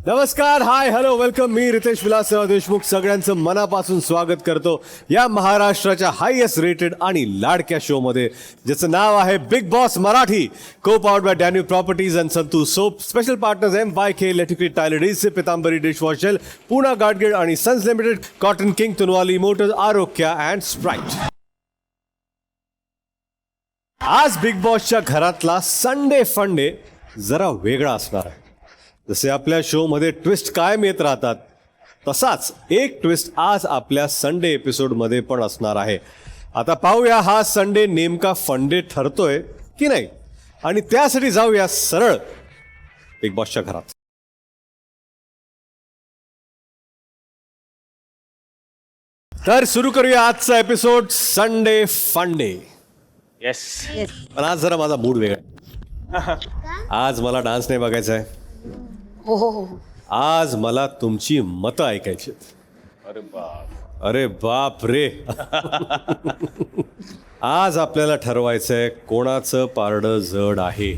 नमस्कार, हाय, hello, welcome. मी रितेश विलासराव देशमुख सगळ्यांचं मनापासून स्वागत करतो या महाराष्ट्राच्या हायेस्ट रेटेड आणि लाडक्या शो मध्ये, ज्याचं नाव आहे big boss Marathi. Co powered by डॅन्यू properties and Santoor soap. Special partners MYK electric टायलर से पितांबरी डिशवॉश जेल, पूना गार्डगेट आणि सन्स लिमिटेड, कॉटन किंग, तुनवाली मोटर्स, आरोग्या अँड स्प्राईट. आज बिग बॉसच्या घरातला संडे फंडे जरा वेगळा असणार आहे. जसे आपल्या शोमध्ये ट्विस्ट कायम येत राहतात, तसाच एक ट्विस्ट आज आपल्या संडे एपिसोडमध्ये पण असणार आहे. आता पाहूया हा संडे नेमका फंडे ठरतोय की नाही, आणि त्यासाठी जाऊया सरळ बिग बॉसच्या घरात. तर सुरू करूया आजचा एपिसोड संडे फंडे. येस. पण आज जरा माझा मूड वेगळा आहे. आज मला डान्स नाही बघायचा आहे. हो. आज मला तुमची मतं ऐकायची. अरे बाप रे. आज आपल्याला ठरवायचंय कोणाचं पारडं जड आहे.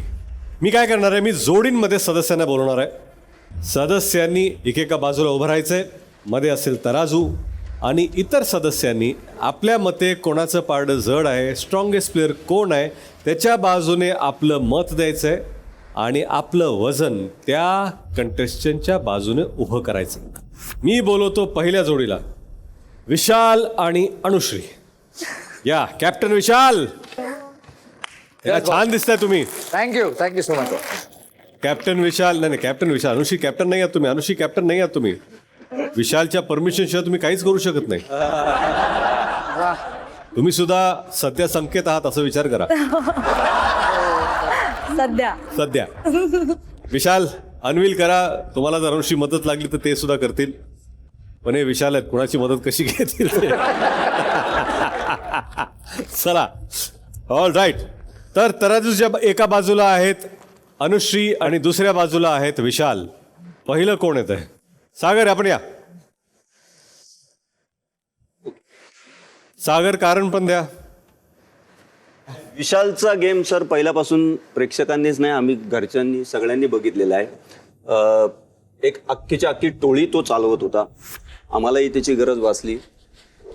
मी काय करणार आहे, मी जोडींमध्ये सदस्यांना बोलवणार आहे. सदस्यांनी एकेका बाजूला उभं राहायचंय, मध्ये असेल तराजू, आणि इतर सदस्यांनी आपल्या मते कोणाचं पारडं जड आहे, स्ट्रॉंगेस्ट प्लेअर कोण आहे, त्याच्या बाजूने आपलं मत द्यायचंय आणि आपलं वजन त्या कंटेस्टंटच्या बाजूने उभं करायचं. मी बोलवतो पहिल्या जोडीला, विशाल आणि अनुश्री. या कॅप्टन विशाल, छान दिसताय तुम्ही. Thank you so much. कॅप्टन विशाल, नाही कॅप्टन विशाल. अनुश्री कॅप्टन नाही आहात तुम्ही. अनुश्री कॅप्टन नाही आहात तुम्ही. विशालच्या परमिशन शिवाय तुम्ही काहीच करू शकत नाही. तुम्ही सुद्धा सध्या संकेत आहात असं विचार करा. सध्या विशाल अनविल करा. तुम्हाला जर अनुश्री मदत लागली तर ते सुद्धा करतील, पण हे विशाल आहेत, कुणाची मदत कशी घेतील. चला, ऑल राईट. तर तराजूच्या एका बाजूला आहेत अनुश्री आणि दुसऱ्या बाजूला आहेत विशाल. पहिलं कोण येत आहे? सागर, आपण या. सागर, कारण पण द्या. विशालचा गेम सर पहिल्यापासून प्रेक्षकांनीच नाही, आम्ही घरच्यांनी सगळ्यांनी बघितलेला आहे. एक अख्खीच्या अख्खी टोळी तो चालवत होता. आम्हालाही त्याची गरज भासली,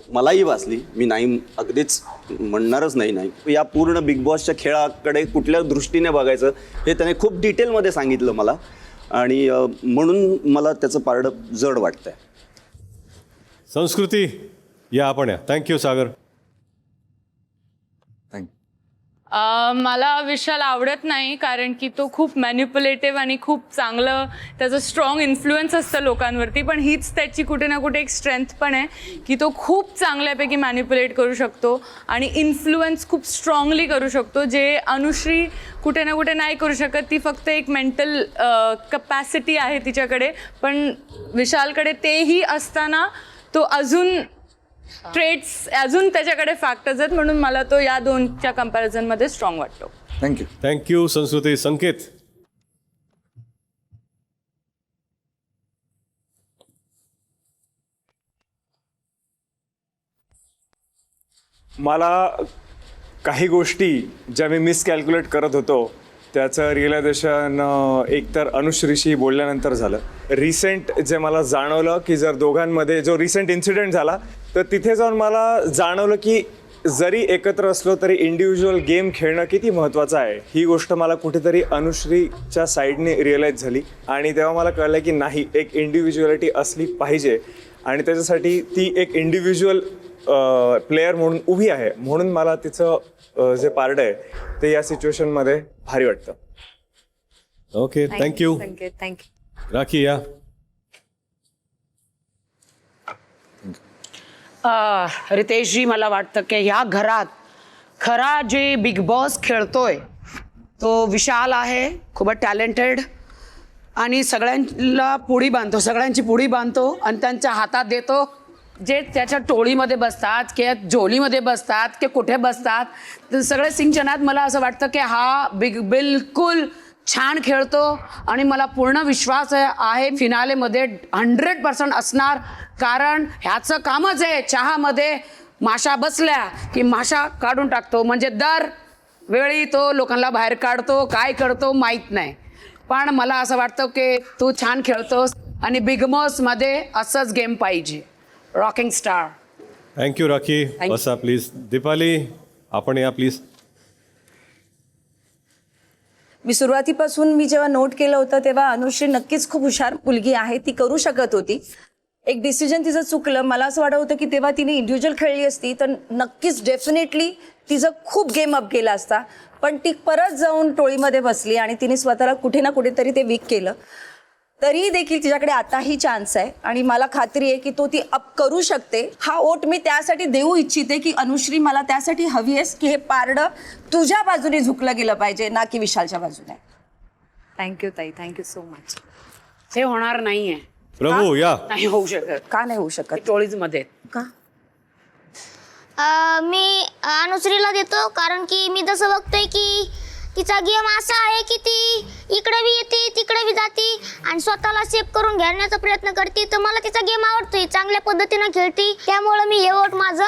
मलाही भासली. मी नाही अगदीच म्हणणारच नाही. या पूर्ण बिग बॉसच्या खेळाकडे कुठल्या दृष्टीने बघायचं हे त्याने खूप डिटेलमध्ये सांगितलं मला, आणि म्हणून मला त्याचं पारडं जड वाटतंय. संस्कृती, या आपण या. थँक्यू सागर. मला विशाल आवडत नाही, कारण की तो खूप मॅन्युप्युलेटिव्ह आणि खूप चांगलं त्याचं स्ट्रॉंग इन्फ्लुएन्स असतं लोकांवरती. पण हीच त्याची कुठे ना कुठे एक स्ट्रेंथ पण आहे की तो खूप चांगल्यापैकी मॅन्युप्युलेट करू शकतो आणि इन्फ्लुएन्स खूप स्ट्रॉंगली करू शकतो, जे अनुश्री कुठे ना कुठे नाही करू शकत. ती फक्त एक मेंटल कपॅसिटी आहे तिच्याकडे, पण विशालकडे तेही असताना तो अजून ट्रेड्स, अजून त्याच्याकडे फॅक्टर्स आहेत, म्हणून मला तो या दोनच्या कंपॅरिझनमध्ये स्ट्रॉंग वाटतो. थँक्यू संस्कृती. संकेत, मला काही गोष्टी ज्या मी मिसकॅल्क्युलेट करत होतो त्याचं रिअलायझेशन एकतर अनुश्रीशी बोलल्यानंतर झालं. रिसेंट जे मला जाणवलं की जर दोघांमध्ये जो रिसेंट इन्सिडेंट झाला, तर तिथे जाऊन मला जाणवलं की जरी एकत्र असलो तरी इंडिव्हिज्युअल गेम खेळणं किती महत्त्वाचं आहे. ही गोष्ट मला कुठेतरी अनुश्रीच्या साईडने रिअलाईज झाली, आणि तेव्हा मला कळलं की नाही, एक इंडिव्हिज्युअलिटी असली पाहिजे, आणि त्याच्यासाठी ती एक इंडिव्हिज्युअल प्लेयर म्हणून उभी आहे. म्हणून मला तिचं जे पारडं आहे ते या सिच्युएशनमध्ये भारी वाटतं. Okay, thank you. राखी, या. रितेशजी, मला वाटतं की ह्या घरात खरा जे बिग बॉस खेळतोय तो विशाल आहे. खूपच टॅलेंटेड, आणि सगळ्यांना पुढी बांधतो, सगळ्यांची पुढी बांधतो आणि त्यांच्या हातात देतो. जे त्याच्या टोळीमध्ये बसतात किंवा झोलीमध्ये बसतात की कुठे बसतात, तर सगळे सिंचनात मला असं वाटतं की हा बिलकुल छान खेळतो, आणि मला पूर्ण विश्वास आहे फिनालेमध्ये 100% असणार. कारण ह्याचं कामच आहे, चहामध्ये माशा बसल्या की माशा काढून टाकतो. म्हणजे दर वेळी तो लोकांना बाहेर काढतो, काय करतो माहीत नाही. पण मला असं वाटतं की तू छान खेळतोस आणि बिग बॉसमध्ये असंच गेम पाहिजे. Rocking star. Thank you rakhi. you. बसा प्लीज. दीपाली आपण या प्लीज. मी सुरुवातीपासून मी जेव्हा नोट केलं होतं तेव्हा अनुश्री नक्कीच खूप हुशार मुलगी आहे, ती करू शकत होती. एक डिसिजन तिचं चुकलं. मला असं वाटत होतं की तेव्हा तिने इंडिव्हिज्युअल खेळली असती तर नक्कीच डेफिनेटली तिचं खूप गेम अप केला असता, पण ती परत जाऊन टोळीमध्ये बसली आणि तिने स्वतःला कुठे ना कुठेतरी ते वीक केलं. तरी देखील तिच्याकडे आताही चान्स आहे आणि मला खात्री आहे की तो ती अप करू शकते. हा वोट मी त्यासाठी देऊ इच्छिते की अनुश्री मला त्यासाठी हवी आहेस की हे पारडं तुझ्या बाजूने झुकलं गेलं पाहिजे, ना की विशालच्या बाजूने. थँक्यू ताई, थँक्यू सो मच. हे होणार नाहीये. प्रभू या. नाही होऊ शकत. का नाही होऊ शकत? टोळीजमध्ये का? मी अनुश्रीला देतो, कारण की मी जसं बघतोय की तिचा गेम असा आहे की ती इकडे बी येते तिकडे बी जाते आणि स्वतःला सेफ करून घेण्याचा प्रयत्न करते. तर मला तिचा गेम आवडतोय, चांगल्या पद्धतीनं खेळते, त्यामुळे मी हे वोट माझं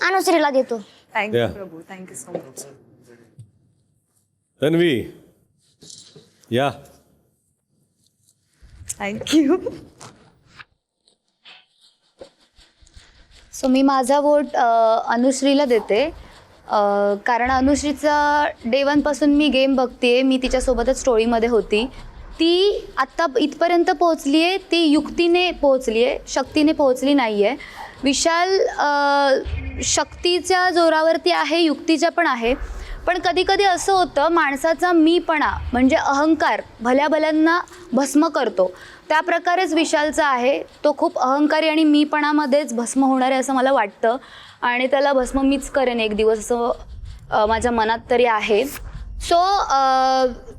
अनुश्रीला देतो. Thank you Yeah. प्रभू, थँक्यू सो मच. तन्वी या. थँक्यू. सो मी माझा वोट अनुश्रीला देते, कारण अनुश्रीचा डे वनपासून मी गेम बघते. मी तिच्यासोबतच स्टोरीमध्ये होती. ती आत्ता इथपर्यंत पोहोचली आहे, ती युक्तीने पोहोचली आहे, शक्तीने पोहोचली नाही आहे. विशाल शक्तीच्या जोरावरती आहे, युक्तीच्या पण आहे. पण कधी कधी असं होतं, माणसाचा मीपणा म्हणजे अहंकार भल्या भल्यांना भस्म करतो. त्या प्रकारेच विशालचा आहे. तो खूप अहंकारी आणि मीपणामध्येच भस्म होणार आहे असं मला वाटतं आणि त्याला भस्म मीच करेन एक दिवस असं माझ्या मनात तरी आहे. सो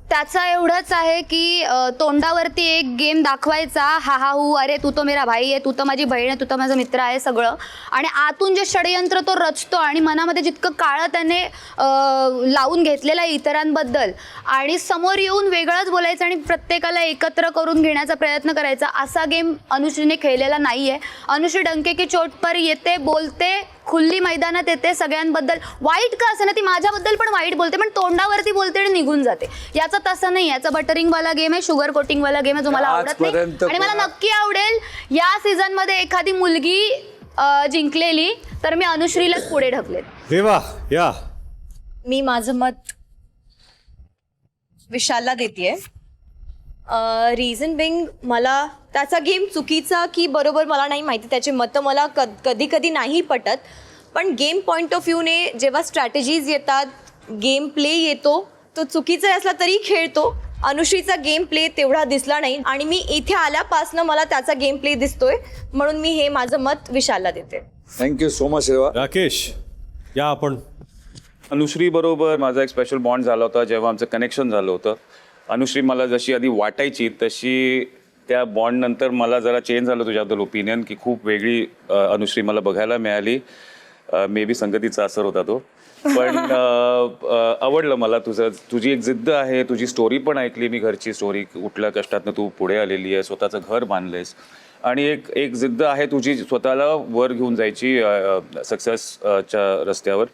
त्याचा एवढंच आहे की तोंडावरती एक गेम दाखवायचा, हा हा हू, अरे तू तो मेरा भाई आहे, तू तर माझी बहीण आहे, तू तर माझा मित्र आहे सगळं, आणि आतून जे षडयंत्र तो रचतो आणि मनामध्ये जितकं काळं त्याने लावून घेतलेलं आहे इतरांबद्दल आणि समोर येऊन वेगळंच बोलायचं आणि प्रत्येकाला एकत्र करून घेण्याचा प्रयत्न करायचा, असा गेम अनुश्रीने खेळलेला नाही आहे. अनुश्री डंके की चोट पर येते, बोलते, खुल्ली मैदानात येते, सगळ्यांबद्दल वाईट का असं ना, ती माझ्याबद्दल पण वाईट बोलते, पण तोंडावरती बोलते आणि निघून जाते. याचा तसं नाही, याचा बटरिंगवाला गेम आहे, शुगर कोटिंगवाला गेम आहे, जो मला आवडत नाही. आणि मला नक्की आवडेल या सीझनमध्ये एखादी मुलगी जिंकलेली तर मी अनुश्रीलाच पुढे ढकलेन. देवा या. मी माझं मत विशालला देतेय. रिझन बिंग, मला त्याचा गेम चुकीचा की बरोबर मला नाही माहिती, त्याचे मतं मला कधी कधी नाही पटत, पण गेम पॉईंट ऑफ व्ह्यूने जेव्हा स्ट्रॅटेजीज येतात, गेम प्ले येतो, तो चुकीचा असला तरी खेळतो. अनुश्रीचा गेम प्ले तेवढा दिसला नाही आणि मी इथे आल्यापासनं मला त्याचा गेम प्ले दिसतोय, म्हणून मी हे माझं मत विशालला देते. Thank you so much Reva. Rakesh या आपण. अनुश्री बरोबर माझा एक स्पेशल बॉन्ड झाला होता जेव्हा आमचं कनेक्शन झालं होतं. अनुश्री मला जशी आधी वाटायची तशी त्या बॉन्ड नंतर मला जरा चेंज झालं तुझ्याबद्दल ओपिनियन, की खूप वेगळी अनुश्री मला बघायला मिळाली. मे बी संगतीचा असर होता तो, पण आवडलं मला तुझी एक जिद्द आहे. तुझी स्टोरी पण ऐकली मी, घरची स्टोरी, कुठल्या कष्टातनं तू पुढे आलेली आहे, स्वतःचं घर बांधलंयस आणि एक जिद्द आहे तुझी स्वतःला वर घेऊन जायची सक्सेसच्या रस्त्यावर.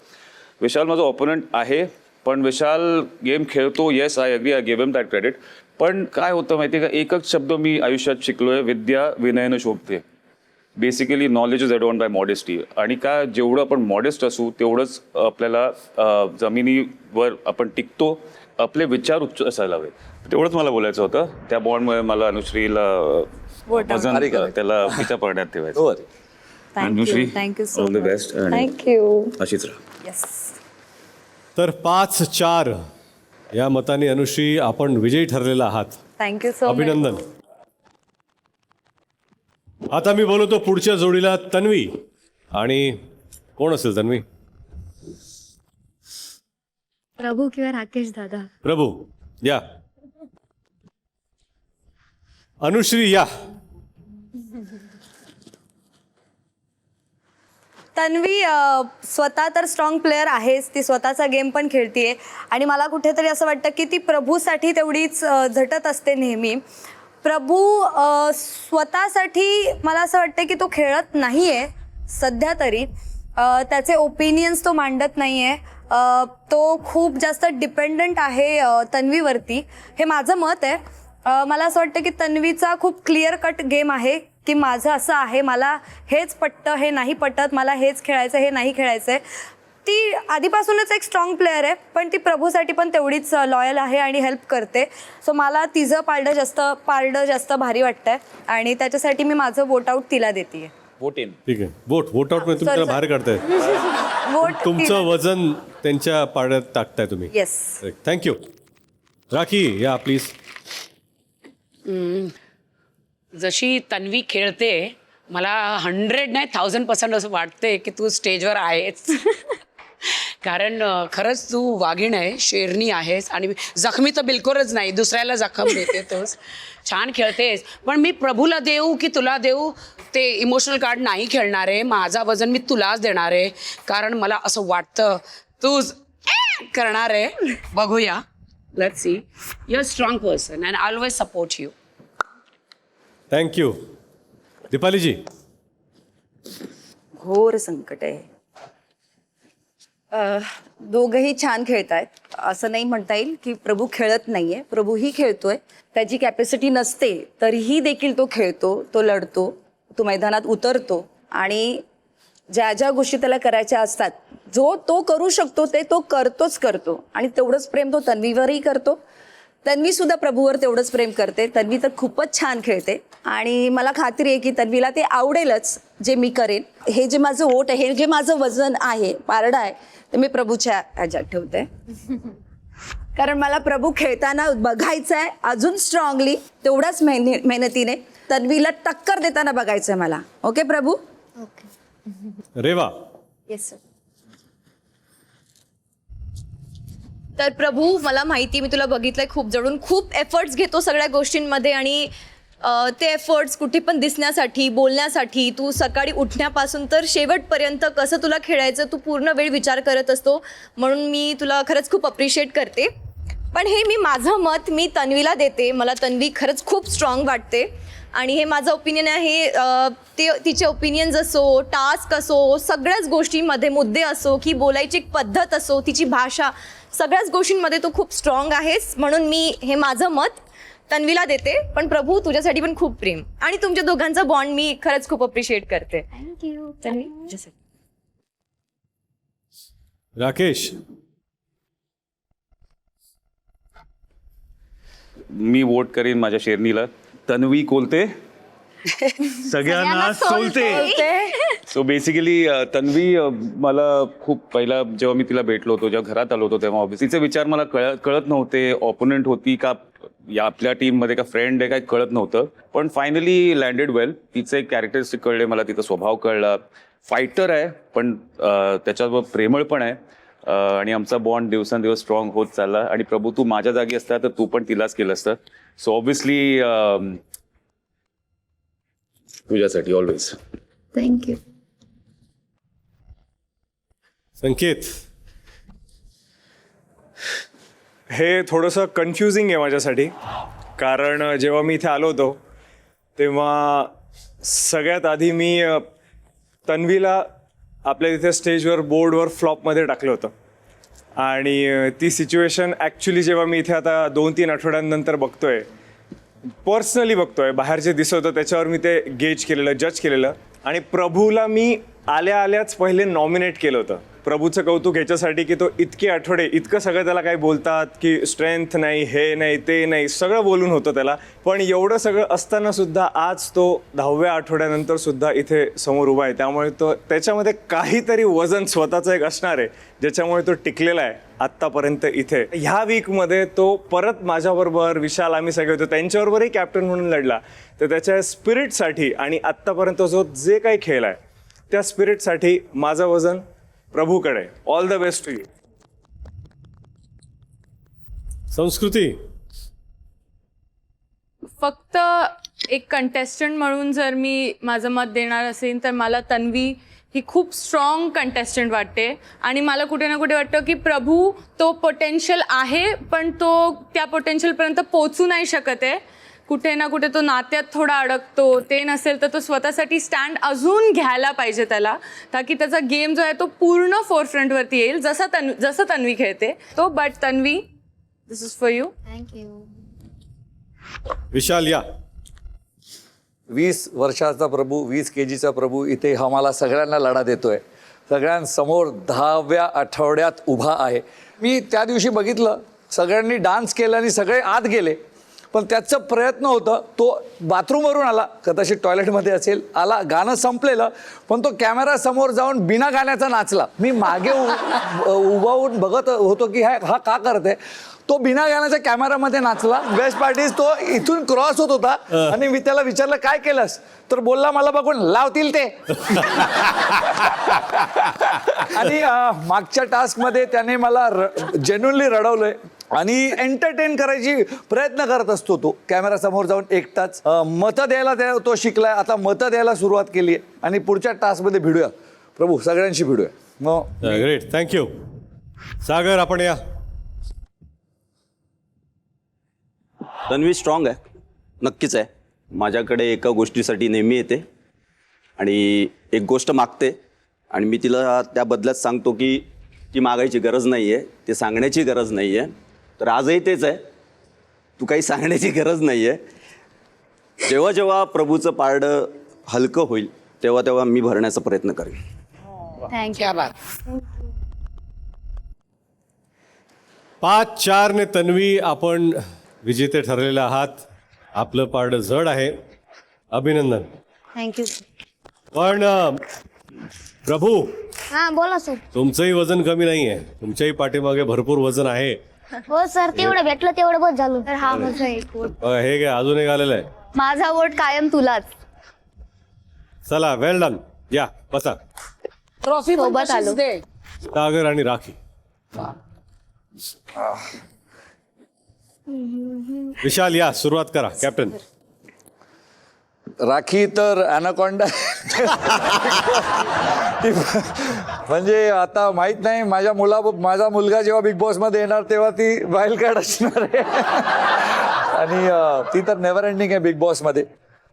विशाल माझा ऑपोनंट आहे, पण विशाल गेम खेळतो, yes I agree, I give him that credit. पण काय होतं माहिती आहे का, एकच शब्द मी आयुष्यात शिकलोय, विद्या विनयनं शोभते. Basically knowledge is adorned by modesty. आणि का जेवढं आपण मॉडेस्ट असू तेवढंच आपल्याला जमिनीवर आपण टिकतो, आपले विचार उच्च असायला हवे. तेवढंच मला बोलायचं होतं. त्या बॉन्डमुळे मला अनुश्रीला वजन त्याला पिता पडण्यात ठेवायचं. Anushree, thank you so all the best. Thank you. अशीच राहा. येस. तर 5-4 या मताने अनुश्री आपण विजयी ठरलेला आहात. Thank you so much. अभिनंदन. आता मी बोलवतो पुढच्या जोडीला तन्वी. आणि कोण असेल तन्वी? प्रभू किंवा राकेश दादा. प्रभू या. अनुश्री या. तन्वी स्वतः तर स्ट्रॉंग प्लेअर आहेच, ती स्वतःचा गेम पण खेळतीये आणि मला कुठेतरी असं वाटतं की ती प्रभूसाठी तेवढीच झटत असते नेहमी. प्रभू स्वतःसाठी मला असं वाटतं की तो खेळत नाही आहे सध्या तरी. त्याचे ओपिनियन्स तो मांडत नाही आहे. तो खूप जास्त डिपेंडंट आहे तन्वीवरती, हे माझं मत आहे. मला असं वाटतं की तन्वीचा खूप क्लिअर कट गेम आहे की माझं असं आहे, मला हेच पटतं, हे नाही पटत, मला हेच खेळायचं, हे नाही खेळायचं आहे. ती आधीपासूनच एक स्ट्रॉंग प्लेअर आहे, पण ती प्रभूसाठी पण तेवढीच लॉयल आहे आणि हेल्प करते. सो मला तिचं पारडं जास्त भारी वाटतंय आणि त्याच्यासाठी मी माझं वोट आउट तिला देते. Vote in. ठीक आहे, वोट आउट मध्ये तुम्ही त्याला बाहेर काढताय. वोट तुमचं वजन त्यांच्या पाड्यात टाकताय तुम्ही. येस. थँक्यू. राखी या प्लीज. जशी तन्वी खेळते मला 100 नाही 1000% असं वाटते की तू स्टेजवर आहेस. कारण खरंच तू वाघीण आहे, शेरणी आहेस आणि जखमी तर बिलकुलच नाही, दुसऱ्याला जखम देते तोच. छान खेळतेस. पण मी प्रभूला देऊ की तुला देऊ ते इमोशनल कार्ड नाही खेळणार आहे. माझा वजन मी तुलाच देणार आहे, कारण मला असं वाटतं तूच करणार आहे. बघूया. Let's see. You are strong person and I always support you. Thank you. दीपालीजी. घोर संकट आहे. दोघंही छान खेळतायत. असं नाही म्हणता येईल की प्रभू खेळत नाहीये, प्रभूही खेळतोय. त्याची कॅपॅसिटी नसते तरीही देखील तो खेळतो, तो लढतो, तो मैदानात उतरतो आणि ज्या ज्या गोष्टी त्याला करायच्या असतात, जो तो करू शकतो ते तो करतो आणि तेवढंच प्रेम तो तन्वीवरही करतो. तन्वी सुद्धा प्रभूवर तेवढंच प्रेम करते. तन्वी तर खूपच छान खेळते आणि मला खात्री आहे की तन्वीला ते आवडेलच जे मी करेन. हे जे माझं वोट आहे, हे जे माझं वजन आहे, पारडं आहे, ते मी प्रभूच्या ह्याच्यात ठेवते. कारण मला प्रभू खेळताना बघायचं आहे अजून स्ट्रॉंगली, तेवढ्याच मेहनतीने तन्वीला टक्कर देताना बघायचं आहे मला. Okay Prabhu. Reva. Yes sir. तर प्रभू, मला माहिती, मी तुला बघितलंय खूप जवळून, खूप एफर्ट्स घेतो सगळ्या गोष्टींमध्ये आणि ते एफर्ट्स कुठे पण दिसण्यासाठी, बोलण्यासाठी, तू सकाळी उठण्यापासून तर शेवटपर्यंत कसं तुला खेळायचं तू पूर्ण वेळ विचार करत असतो. म्हणून मी तुला खरंच खूप अप्रिशिएट करते. पण हे माझं मत मी तन्वीला देते. मला तन्वी खरंच खूप स्ट्रॉंग वाटते आणि हे माझं ओपिनियन आहे. ते तिचे ओपिनियन्स असो, टास्क असो, सगळ्याच गोष्टींमध्ये, मुद्दे असो की बोलायची एक पद्धत असो, तिची भाषा, सगळ्याच गोष्टींमध्ये तू खूप स्ट्रॉंग आहेस. म्हणून मी हे माझं मत तन्वीला देते. पण प्रभू, तुझ्यासाठी पण खूप प्रेम आणि तुमच्या दोघांचा बॉन्ड मी खरंच खूप अप्रिशिएट करते. थँक्यू. तन्वी. राकेश. मी वोट करीन माझ्या शेरणीला. तन्वी कोलते सगळ्यांना सोलते. सो बेसिकली तन्वी मला खूप पहिला जेव्हा मी तिला भेटलो होतो, जेव्हा घरात आलो होतो, तेव्हा ऑब्व्हियसली तिचे विचार मला कळत नव्हते. ऑपोनंट होती का या आपल्या टीममध्ये का फ्रेंड आहे काय कळत नव्हतं. पण फायनली लँडेड वेल. तिचं एक कॅरेक्टरिस्टिक कळले मला, तिचा स्वभाव कळला. फायटर आहे पण त्याच्यावर प्रेमळ पण आहे आणि आमचा बॉन्ड दिवसांदिवस स्ट्रॉंग होत चालला. आणि प्रभू, तू माझ्या जागी असता तर तू पण तिलाच केलं असतं. सो ऑब्व्हियसली तुझ्यासाठी ऑलवेज. थँक्यू. संकेत. हे थोडंसं कन्फ्युजिंग आहे माझ्यासाठी, कारण जेव्हा मी इथे आलो होतो तेव्हा सगळ्यात आधी मी तन्वीला आपल्या तिथे स्टेजवर बोर्डवर फ्लॉपमध्ये टाकलं होतं आणि ती सिच्युएशन ॲक्च्युली जेव्हा मी इथे आता 2-3 आठवड्यांनंतर बघतोय, पर्सनली बघतोय, बाहेर जे दिसत होतं त्याच्यावर मी ते गेज केलेलं, जज केलेलं. आणि प्रभूला मी आल्याच पहिले नॉमिनेट केलं होतं. प्रभूचं कौतुक ह्याच्यासाठी की तो इतके आठवडे इतकं सगळं त्याला काय बोलतात की स्ट्रेंथ नाही, हे नाही, ते नाही, सगळं बोलून होतं त्याला. पण एवढं सगळं असताना सुद्धा आज तो 10व्या आठवड्यानंतर सुद्धा इथे समोर उभा आहे. त्यामुळे तो त्याच्यामध्ये काहीतरी वजन स्वतःचं एक असणार आहे ज्याच्यामुळे तो टिकलेला आहे आत्तापर्यंत इथे. ह्या वीकमध्ये तो परत माझ्याबरोबर, विशाल, आम्ही सगळे होतो, त्यांच्याबरोबरही कॅप्टन म्हणून लढला. तर त्याच्या स्पिरिटसाठी आणि आत्तापर्यंत जो जे काही खेळ आहे त्या स्पिरिटसाठी माझं वजन प्रभूकडे. All the best to you. Sanskruti. फक्त एक कंटेस्टंट म्हणून जर मी माझं मत देणार असेल तर मला तन्वी ही खूप स्ट्रॉंग कंटेस्टंट वाटते आणि मला कुठे ना कुठे वाटतं की प्रभू तो पोटेन्शियल आहे पण तो त्या पोटेन्शियलपर्यंत पोचू नाही शकत आहे. कुठे ना कुठे तो नात्यात थोडा अडकतो. ते नसेल तर तो स्वतःसाठी स्टँड अजून घ्यायला पाहिजे त्याला, ताकी त्याचा गेम जो आहे तो पूर्ण फोरफ्रंटवरती येईल जसं तन्वी खेळते तो. But Tanvi, this is for you. Thank you. Vishal या. 20 वर्षाचा प्रभू, 20 kgचा प्रभू इथे आम्हाला सगळ्यांना लढा देतोय. सगळ्यांसमोर 10व्या आठवड्यात उभा आहे. मी त्या दिवशी बघितलं, सगळ्यांनी डान्स केला आणि सगळे आत गेले, पण त्याचं प्रयत्न होतं. तो बाथरूमवरून आला, कदाचित टॉयलेटमध्ये असेल, आला, गाणं संपलेलं, पण तो कॅमेरा समोर जाऊन बिना गाण्याचा नाचला. मी मागे उभा होऊन बघत होतो की हा का करते. तो बिना गाण्याच्या कॅमेरामध्ये नाचला. बेस्ट पार्ट इज तो इथून क्रॉस होत होता आणि मी त्याला विचारलं काय केलंस, तर बोलला मला बघून लावतील ते. आणि मागच्या टास्कमध्ये त्याने मला जेन्युनली रडवलंय आणि एंटरटेन करायची प्रयत्न करत असतो तो कॅमेरा समोर जाऊन एकटाच. मतं द्यायला तो शिकलाय, आता मतं द्यायला सुरुवात केली आहे आणि पुढच्या टास्कमध्ये भिडूया प्रभू, सगळ्यांशी भिडूया. मग ग्रेट, थँक्यू. सागर आपण या. तन्वी स्ट्रॉंग आहे, नक्कीच आहे. माझ्याकडे एका गोष्टीसाठी नेहमी येते आणि एक गोष्ट मागते आणि मी तिला त्या बदल्यात सांगतो की ती मागायची गरज नाही आहे, ते सांगण्याची गरज नाही आहे. तर आजही तेच आहे, तू काही सांगण्याची गरज नाही आहे. जेव्हा जेव्हा प्रभूचं पारडं हलकं होईल तेव्हा तेव्हा मी भरण्याचा प्रयत्न करेन. थँक्यू. 5-4 ने तन्वी आपण विजेते ठरलेले आहात. आपलं पारडं जड आहे, अभिनंदन. थँक्यू. पण प्रभू, हा बोला सर. तुमचंही वजन कमी नाही आहे, तुमच्याही पाठीमागे भरपूर वजन आहे. हो सर, तेवढं भेटलं तेवढं बस झालं. तर हा माझा एक वोट. बघा, हे काय अजून एक आलेलं आहे. माझा वोट कायम तुलाच. चला, वेल डन. या बसा. ट्रॉफी सोबत आलो. दे. सागर आणि राखी. विशाल या, सुरुवात करा कॅप्टन. राखी तर ॲनाकॉन्डा. म्हणजे आता माहित नाही, माझा मुलगा जेव्हा बिग बॉसमध्ये येणार तेव्हा ती वाईल्ड कार्ड असणार आहे. आणि ती तर नेव्हर एंडिंग आहे बिग बॉसमध्ये.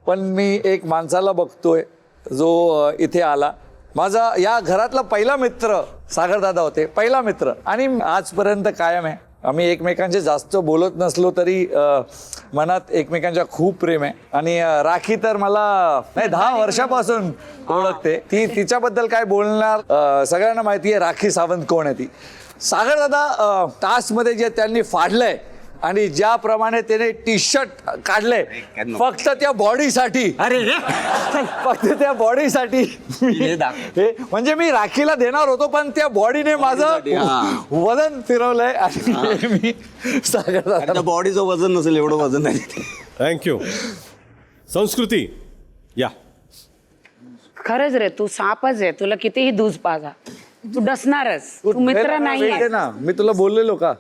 पण मी एक माणसाला बघतोय जो इथे आला. माझा या घरातला पहिला मित्र सागरदादा होते, पहिला मित्र, आणि आजपर्यंत कायम आहे. आम्ही एकमेकांचे जास्त बोलत नसलो तरी मनात एकमेकांच्या खूप प्रेम आहे. आणि राखी तर मला 10 वर्षापासून ओळखते. ती तिच्याबद्दल काय बोलणार, सगळ्यांना माहिती आहे राखी सावंत कोण आहे ती. सागरदादा टास्कमध्ये जे त्यांनी फाडलंय आणि ज्याप्रमाणे त्याने टी शर्ट काढलंय फक्त त्या बॉडीसाठी, फक्त त्या बॉडीसाठी, म्हणजे मी राखीला देणार होतो पण त्या बॉडीने माझं वजन फिरवलंय. आणि मी सागरदादा, बॉडीचं वजन नसेल एवढं वजन नाही. थँक्यू. संस्कृती या. खरंच रे, तू सापच आहे, तुला कितीही दूध पाजा, तू डसणारच, तू मित्र नाही आहे. ना, मी तुला बोललेलो का,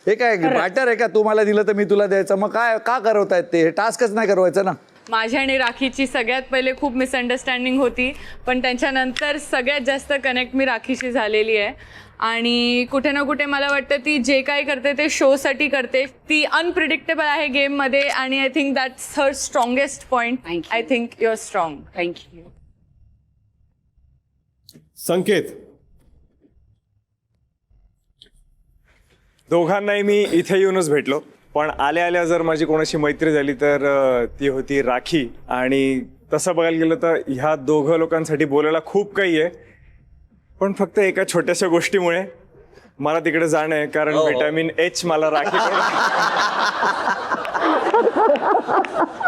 हे काय बॅटर आहे का, तू मला दिलं तर मी तुला द्यायचं, मग काय का करवतायत ते, हे टास्कच नाही करवायचं ना. माझ्या आणि राखीची सगळ्यात पहिले खूप मिसअंडरस्टँडिंग होती, पण त्यांच्यानंतर सगळ्यात जास्त कनेक्ट मी राखीशी झालेली आहे. आणि कुठे ना कुठे मला वाटतं ती जे काय करते ते शोसाठी करते. ती अनप्रिडिक्टेबल आहे गेममध्ये आणि I think that's her strongest point. I think you are strong. Thank you. Sanket. दोघांनाही मी इथे येऊनच भेटलो, पण आल्या आल्या जर माझी कोणाशी मैत्री झाली तर ती होती राखी. आणि तसं बघायला गेलं तर ह्या दोघं लोकांसाठी बोलायला खूप काही आहे, पण फक्त एका छोट्याशा गोष्टीमुळे मला तिकडे जाणं आहे, कारण व्हिटॅमिन एच मला राखी.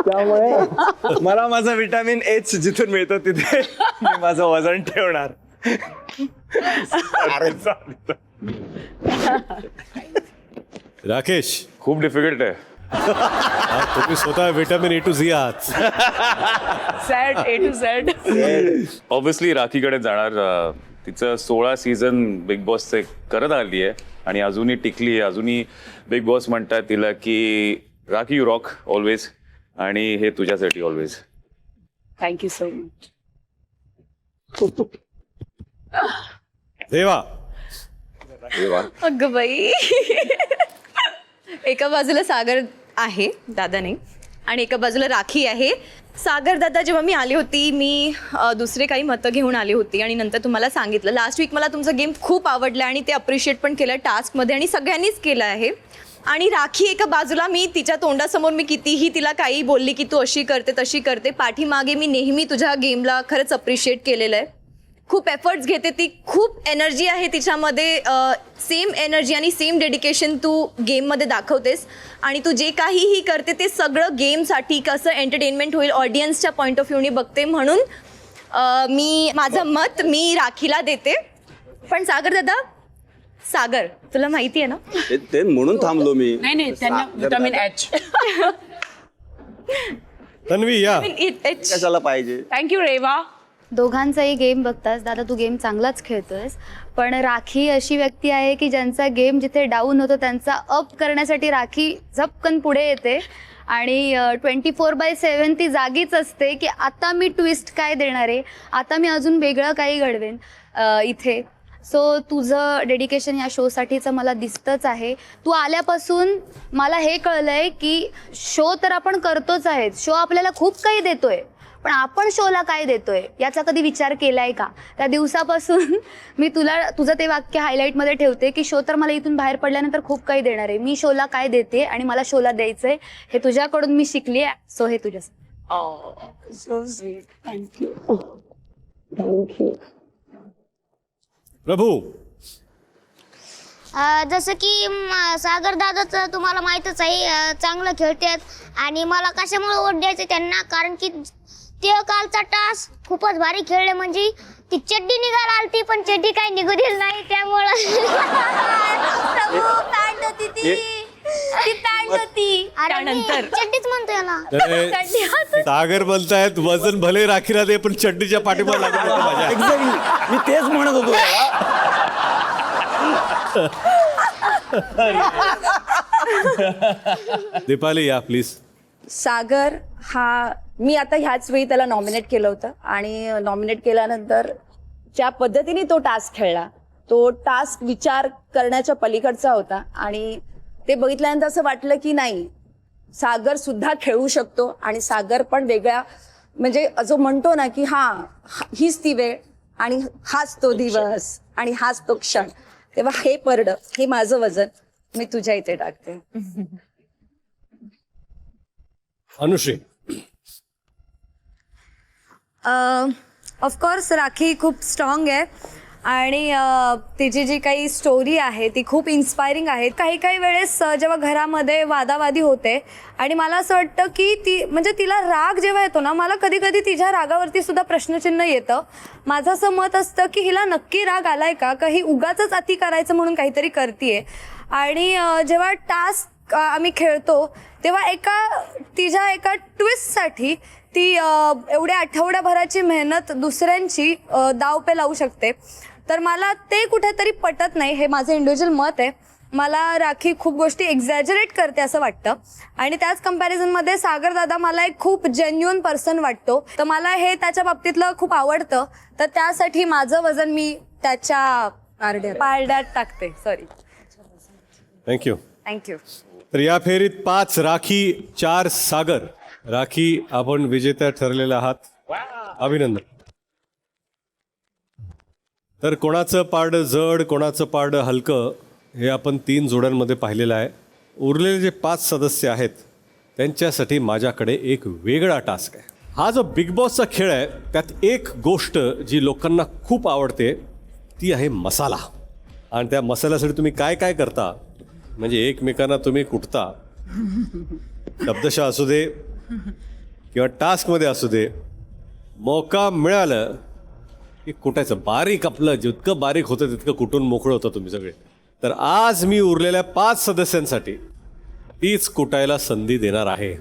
त्यामुळे मला माझं व्हिटॅमिन एच जिथून मिळतं तिथे मी माझं वजन ठेवणार. राकेश. खूप डिफिकल्ट आहे. तुम्ही स्वतः विटामिन A to Z आहात. Sad A to Z. Obviously राखीकडे जाणार. तिचं 16 सीझन बिग बॉसचे करत आली आहे आणि अजूनही टिकली आहे. अजूनही बिग बॉस म्हणतात तिला की राखी यू रॉक ऑलवेज, आणि हे तुझ्यासाठी ऑलवेज. Thank you so much. देवा. अगं बाई. एका बाजूला सागर आहे, दादा नाही, आणि एका बाजूला राखी आहे. सागर दादा, जेव्हा मी आली होती, मी दुसरे काही मतं घेऊन आली होती आणि नंतर तुम्हाला सांगितलं लास्ट वीक मला तुमचा गेम खूप आवडला आणि ते अप्रिशिएट पण केलं टास्कमध्ये आणि सगळ्यांनीच केलं आहे. आणि राखी एका बाजूला, मी तिच्या तोंडासमोर मी कितीही तिला काही बोलली की तू अशी करते तशी करते, पाठीमागे मी नेहमी तुझ्या गेमला खरंच अप्रिशिएट केलेलं आहे. खूप एफर्ट्स घेते ती, खूप एनर्जी आहे तिच्यामध्ये, सेम एनर्जी आणि सेम डेडिकेशन तू गेममध्ये दाखवतेस. आणि तू जे काहीही करते ते सगळं गेमसाठी कसं एंटरटेनमेंट होईल ऑडियन्सच्या पॉईंट ऑफ व्ह्यूनी बघते. म्हणून माझं मत मी राखीला देते. पण सागर दादा, सागर तुला माहिती आहे ना, ते म्हणून थांबलो मी. नाही त्यांना विटामिन एच. तन्वी या. कशाला पाहिजे? थँक्यू रेवा. दोघांचाही गेम बघतास दादा, तू गेम चांगलाच खेळतोयस, पण राखी अशी व्यक्ती आहे की ज्यांचा गेम जिथे डाऊन होतो त्यांचा अप करण्यासाठी राखी झपकन पुढे येते आणि 24/7 ती जागीच असते की आता मी ट्विस्ट काय देणार आहे, आता मी अजून वेगळं काही घडवेन इथे. सो तुझं डेडिकेशन या शोसाठीचं मला दिसतंच आहे. तू आल्यापासून मला हे कळलं आहे की शो तर आपण करतोच आहेत, शो आपल्याला खूप काही देतोय, पण आपण शोला काय देतोय याचा कधी विचार केलाय का? त्या दिवसापासून मी तुझं ते वाक्य हायलाईटमध्ये ठेवते की शो तर मला इथून बाहेर पडल्यानंतर खूप काही देणार आहे, मी शोला काय देते आणि मला शोला द्यायचंय हे तुझ्याकडून मी शिकली आहे. सो हे तुझ्यासाठी. So sweet. थँक्यू. थँक्यू. प्रभू. जसं की सागर दादाचं तुम्हाला माहीतच आहे, चांगलं खेळतात आणि मला कशामुळे वोट द्यायचं त्यांना, कारण की ते कालचा टास्क खूपच भारी खेळले. म्हणजे ती चड्डी निघायला आलती पण चड्डी काही निघू दिली नाही, त्यामुळं पॅन्ट होती ती पॅन्ट होती. अरे मी चड्डीच म्हणतो याला. सागर म्हणतायत वजन भले राखीला दे पण चड्डीच्या पाठीमागे लागू नको माझ्या. एक्झॅक्टली मी तेच म्हणत होतो. दीपाली या प्लीज. सागर हा, मी आता ह्याच वेळी त्याला नॉमिनेट केलं होतं आणि नॉमिनेट केल्यानंतर ज्या पद्धतीने तो टास्क खेळला, तो टास्क विचार करण्याच्या पलीकडचा होता आणि ते बघितल्यानंतर असं वाटलं की नाही, सागर सुद्धा खेळू शकतो आणि सागर पण वेगळ्या, म्हणजे जो म्हणतो ना की हीच ती वेळ आणि हाच तो दिवस आणि हाच तो क्षण, तेव्हा हे परडं, हे माझं वजन मी तुझ्या इथे टाकते. अनुश्री. ऑफकोर्स राखी खूप स्ट्रॉंग आहे आणि तिची जी काही स्टोरी आहे ती खूप इन्स्पायरिंग आहे. काही काही वेळेस जेव्हा घरामध्ये वादावादी होते आणि मला असं वाटतं की ती, म्हणजे तिला राग जेव्हा येतो ना, मला कधी कधी तिच्या रागावरती सुद्धा प्रश्नचिन्ह येतं. माझं असं मत असतं की हिला नक्की राग आलाय का ही उगाचच अति करायचं म्हणून काहीतरी करतीये. आणि जेव्हा टास्क आम्ही खेळतो तेव्हा तिच्या एका ट्विस्टसाठी ती एवढ्या आठवड्याभराची मेहनत दुसऱ्यांची दाव पे लावू शकते. तर मला ते कुठेतरी पटत नाही, हे माझं इंडिव्हिज्युअल मत आहे. मला राखी खूप गोष्टी एक्झॅजरेट करते असं वाटतं आणि त्याच कंपॅरिझनमध्ये सागर दादा मला एक खूप जेन्युइन पर्सन वाटतो, तर मला हे त्याच्या बाबतीतलं खूप आवडतं. तर त्यासाठी माझं वजन मी त्याच्या पारड्यात टाकते. सॉरी. थँक्यू. थँक्यू. तर या फेरीत 5 राखी 4 सागर. राखी आपण विजेत्या ठरलेला आहात, अभिनंदन. तर कोणाचं पारडं जड कोणाचं पारडं हलकं हे आपण 3 जोड्यांमध्ये पाहिलेलं आहे. उरलेले जे 5 सदस्य आहेत त्यांच्यासाठी माझ्याकडे एक वेगळा टास्क आहे. हा जो बिग बॉसचा खेळ आहे त्यात एक गोष्ट जी लोकांना खूप आवडते ती आहे मसाला. आणि त्या मसाल्यासाठी तुम्ही काय काय करता, म्हणजे एकमेकांना तुम्ही कुटता, शब्दशः असू दे किंवा टास्कमध्ये असू दे, मौका मिळालं की कुटायचं. बारीक, आपलं जितकं बारीक होतं तितकं कुटून मोकळं होतं तुम्ही सगळे. तर आज मी उरलेल्या 5 सदस्यांसाठी तीच कुटायला संधी देणार आहे.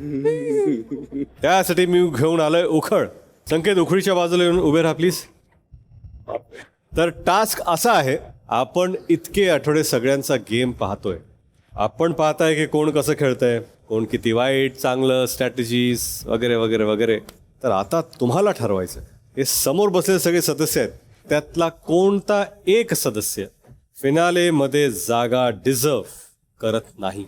त्यासाठी मी घेऊन आलोय उखळ. संकेत, उखळीच्या बाजूला येऊन उभे राहा प्लीज. तर टास्क असा आहे, आपण इतके आठवडे सगळ्यांचा गेम पाहतोय, आपण पाहताय की कोण कसं खेळतंय, कोण किती वाईट, चांगलं, स्ट्रॅटेजीज वगैरे वगैरे वगैरे. तर आता तुम्हाला ठरवायचं, हे समोर बसलेले सगळे सदस्य आहेत त्यातला कोणता एक सदस्य फिनालेमध्ये जागा डिझर्व करत नाही.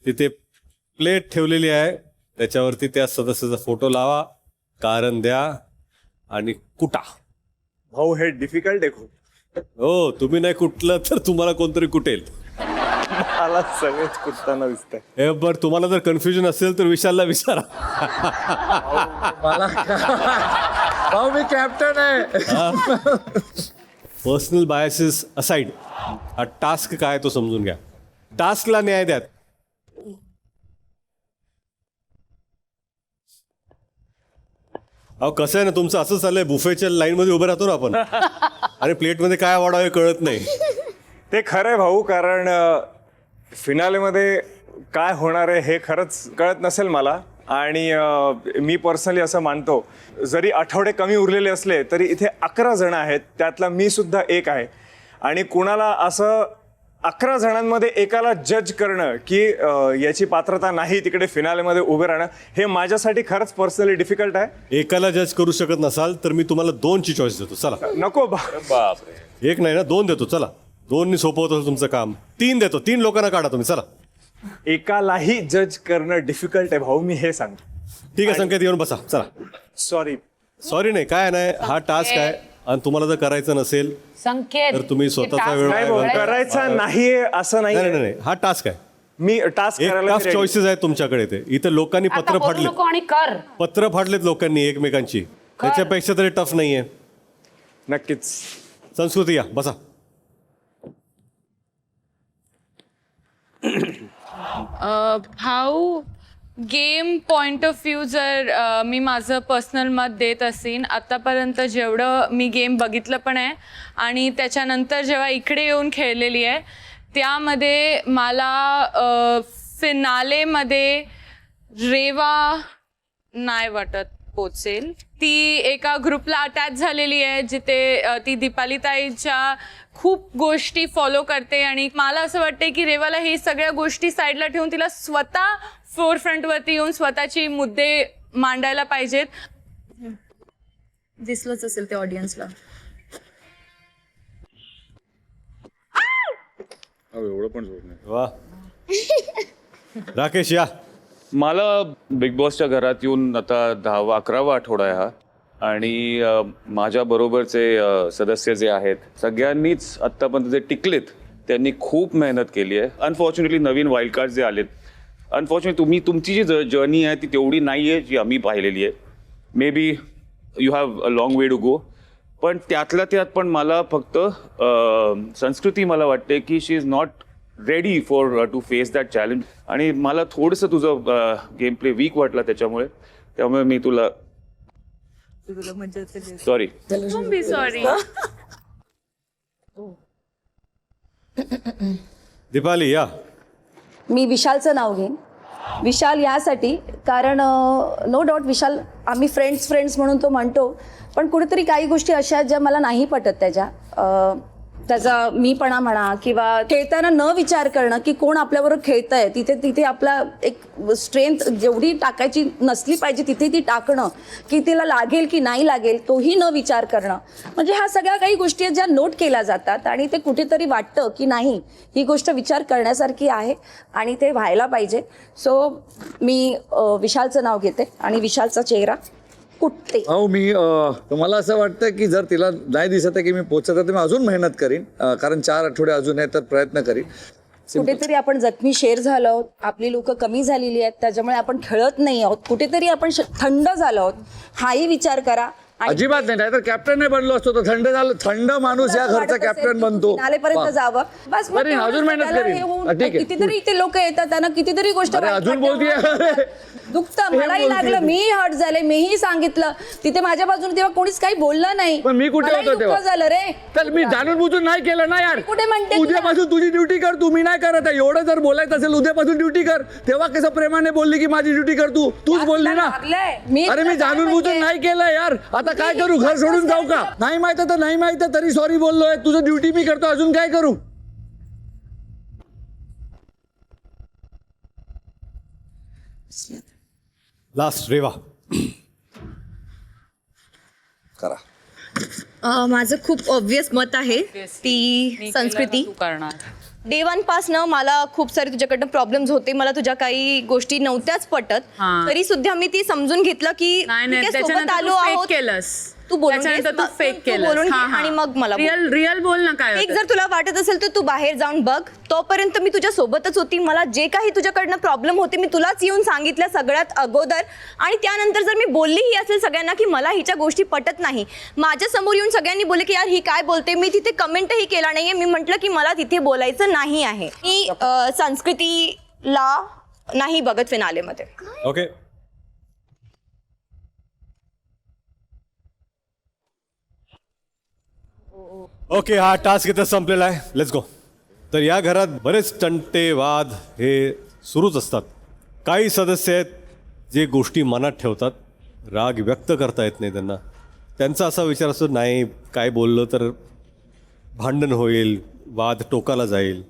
तिथे प्लेट ठेवलेली आहे, त्याच्यावरती त्या सदस्याचा फोटो लावा, कारण द्या आणि कुटा. भाऊ हे डिफिकल्ट आहे खूप. हो, तुम्ही नाही कुठलं तर तुम्हाला कोणतरी कुटेल. मला सगळेच कुत्ताना दिसतंय. हे बरं, तुम्हाला जर कन्फ्युजन असेल तर विशालला विचारा. मला भाऊ मी कॅप्टन आहे. पर्सनल बायसेस असाइड, हा टास्क काय तो समजून घ्या. टास्कला न्याय द्या. अहो कसं आहे ना, तुमचं असं चाललंय, बुफेच्या लाईनमध्ये उभं राहतो ना आपण आणि प्लेटमध्ये काय वाढावं हे कळत नाही. ते खरंय भाऊ, कारण फिनालेमध्ये काय होणार आहे हे खरंच कळत नसेल मला. आणि मी पर्सनली असं मानतो, जरी आठवडे कमी उरलेले असले तरी इथे 11 जण आहेत, त्यातला मी सुद्धा एक आहे. आणि कुणाला असं 11 जणांमध्ये एकाला जज करणं की याची पात्रता नाही तिकडे फिनालेमध्ये उभे राहणं, हे माझ्यासाठी खरंच पर्सनली डिफिकल्ट आहे. एकाला जज करू शकत नसाल तर मी तुम्हाला 2ची चॉईस देतो. चला. नको बापरे. एक नाही ना, 2 देतो. चला, 2नी सोपं होतं तुमचं काम. 3 देतो. 3 लोकांना काढा तुम्ही. चला. एकालाही जज करणं डिफिकल्ट आहे भाऊ, मी हे सांगतो. ठीक आहे संकेत, येऊन बसा. चला. सॉरी नाही, काय नाही, हा टास्क आहे आणि तुम्हाला जर करायचं नसेल संकेत तर तुम्ही स्वतःचा वेळ नाही भाऊ, करायचा नाहीये असं नाही नाही. नाही नाही, हा टास्क आहे. मी टास्क एक करायला टफ चॉईसेस आहेत तुमच्याकडे. ते इथं लोकांनी पत्र फाडले, आणि कर. पत्र फाडलेत लोकांनी एकमेकांची. त्याच्यापेक्षा तरी टफ नाहीये. नक्कीच. संस्कृती, या बसा. भाऊ, गेम पॉइंट ऑफ व्ह्यू जर मी माझं पर्सनल मत देत असेन, आत्तापर्यंत जेवढं मी गेम बघितलं पण आहे आणि त्याच्यानंतर जेव्हा इकडे येऊन खेळलेली आहे, त्यामध्ये मला फिनालेमध्ये रेवा नाही वाटत पोचेल. ती एका ग्रुपला अटॅच झालेली आहे जिथे ती दीपालीताईच्या खूप गोष्टी फॉलो करते आणि मला असं वाटते की रेवाला हे सगळ्या गोष्टी साईडला ठेवून तिला स्वतः फोरफ्रंटवरती येऊन स्वतःची मुद्दे मांडायला पाहिजेत. दिसलंच असेल ते ऑडियन्सला. एवढं पण जोड नाही. वा. राकेश, या. मला बिग बॉसच्या घरात येऊन आता 10वा-11वा आठवडा आहे हा. आणि माझ्याबरोबरचे सदस्य जे आहेत सगळ्यांनीच आत्तापर्यंत जे टिकलेत त्यांनी खूप मेहनत केली आहे. अनफॉर्च्युनेटली नवीन वाईल्ड कार्ड जे आलेत, अनफॉर्च्युनेटली तुमची जी जर्नी आहे ती तेवढी नाही आहे जी आम्ही पाहिलेली आहे. Maybe you have a long way to go. पण त्यातल्या त्यात पण मला फक्त संस्कृती मला वाटते की she is not ready for to face that challenge. आणि मला थोडंसं तुझं गेम प्ले वीक वाटला त्यामुळे मी तुला सॉरी. सॉरी. दीपाली, या. मी विशालचं नाव घेईन. विशाल यासाठी कारण नो डाऊट विशाल, आम्ही फ्रेंड्स म्हणून तो म्हणतो, पण कुठेतरी काही गोष्टी अशा आहेत ज्या मला नाही पटत त्याचा मीपणा म्हणा, किंवा खेळताना न विचार करणं की कोण आपल्याबरोबर खेळतंय, तिथे आपला एक स्ट्रेंथ जेवढी टाकायची नसली पाहिजे तिथे ती टाकणं, की तिला लागेल की नाही लागेल तोही न विचार करणं. म्हणजे ह्या सगळ्या काही गोष्टी आहेत ज्या नोट केल्या जातात आणि ते कुठेतरी वाटतं की नाही, ही गोष्ट विचार करण्यासारखी आहे आणि ते व्हायला पाहिजे. सो मी विशालचं नाव घेते आणि विशालचा चेहरा कुठते. हो, मी मला असं वाटतं की जर तिला नाही दिसत आहे की मी पोचत आहे तर मी अजून मेहनत करीन, कारण 4 आठवडे अजून आहे तर प्रयत्न करीन. कुठेतरी आपण जखमी शेर झालो आहोत, आपली लोक कमी झालेली आहेत, त्याच्यामुळे आपण खेळत नाही आहोत. कुठेतरी आपण थंड झालो आहोत, हाही विचार करा. अजिबात नाही तर कॅप्टन नाही बनलो असतो, तो थंड झालं. थंड माणूस या घरचा कॅप्टन बनतो. नालेपर्यंत जावं बस. मग अजून मेहनत करीन. ठीक आहे. कितीतरी इथे लोक येतात, त्यांना कितीतरी गोष्ट अजून बोलतीये. दुखतं, मलाही लागलं, मीही हर्ट झाले, मीही सांगितलं तिथे माझ्या बाजूने, तेव्हा कोणीच काही बोललं नाही. पण मी कुठे होतो तेव्हा? झालं रे. तर मी जाणून बुजून नाही केलं ना यार. कुठे म्हणते? उद्यापासून तुझी ड्युटी कर, तू. मी नाही करत आहे. एवढं जर बोलायचं असेल उद्यापासून ड्युटी कर. तेव्हा कसं प्रेमाने बोलली की माझी ड्युटी कर, तूच बोलली ना. अरे मी जाणून बुजून नाही केलं यार. आता काय करू, घर सोडून जाऊ का? नाही माहित तर नाही माहित तरी सॉरी बोललोय. तुझं ड्युटी मी करतो, अजून काय करू? लास्ट रेवा. करा. माझं खूप ऑब्विस मत आहे ती संस्कृती. डे 1 पासनं मला खूप सारे तुझ्याकडनं प्रॉब्लेम्स होते, मला तुझ्या काही गोष्टी नव्हत्याच पटत, तरी सुद्धा मी ती समजून घेतलं की सोबत आलो आहोत. तू बोलून त्याच्यानंतर घे, तू तू फेक केलं बोलून घे आणि मग मला बोल. रिअल बोल ना काय एक होतं. जर तुला वाटत असेल तर तू बाहेर जाऊन बघ. तोपर्यंत मी तुझ्या सोबतच होती. मला जे काही तुझ्याकडनं प्रॉब्लेम होते मी तुलाच येऊन सांगितलं सगळ्यात अगोदर. आणि त्यानंतर जर मी बोललीही असेल सगळ्यांना की मला हिच्या गोष्टी पटत नाही, माझ्या समोर येऊन सगळ्यांनी बोलले की यार ही काय बोलते, मी तिथे कमेंटही केला नाहीये. मी म्हटलं की मला तिथे बोलायचं नाही आहे. मी संस्कृतीला नाही बघत फिनालेमध्ये. ओके. ओके, हा टास्क इथं संपलेला आहे. Let's go. तर या घरात बरेच तंटे वाद हे सुरूच असतात. काही सदस्य आहेत जे गोष्टी मनात ठेवतात, राग व्यक्त करता येत नाही त्यांना. त्यांचा असा विचार असतो नाही काय बोललं तर भांडण होईल, वाद टोकाला जाईल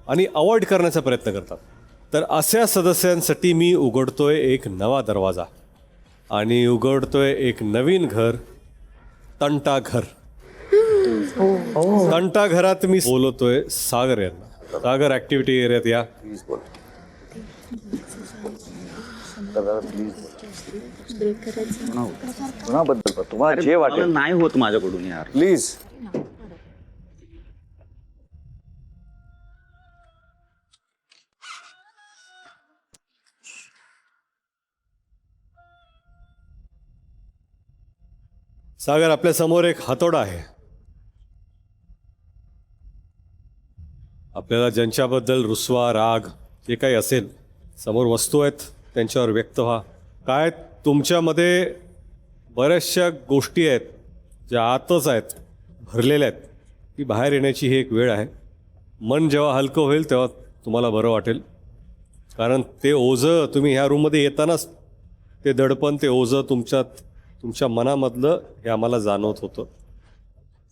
आणि अवॉइड करण्याचा प्रयत्न करतात. तर अशा सदस्यांसाठी मी उघडतोय एक नवा दरवाजा आणि उघडतोय एक नवीन घर, तंटा घर. तंटा घरात मी बोलवतोय सागर यांना. सागर, ऍक्टिव्हिटी एरियात या. कुणाबद्दल तुम्हाला जे वाटेल नाही होत माझ्याकडून यार. प्लीज. सागर, आपल्या समोर एक हातोडा आहे. आपल्याला ज्यांच्याबद्दल रुसवा, राग जे काही असेल, समोर वस्तू आहेत त्यांच्यावर व्यक्त व्हा. काय तुमच्यामध्ये बऱ्याचशा गोष्टी आहेत ज्या आतच आहेत, भरलेल्या आहेत, की बाहेर येण्याची ही एक वेळ आहे. मन जेव्हा हलकं होईल तेव्हा तुम्हाला बरं वाटेल. कारण ते ओझं तुम्ही ह्या रूममध्ये येतानाच ते दडपण, ते ओझं तुमच्या मनामधलं हे आम्हाला जाणवत होतं.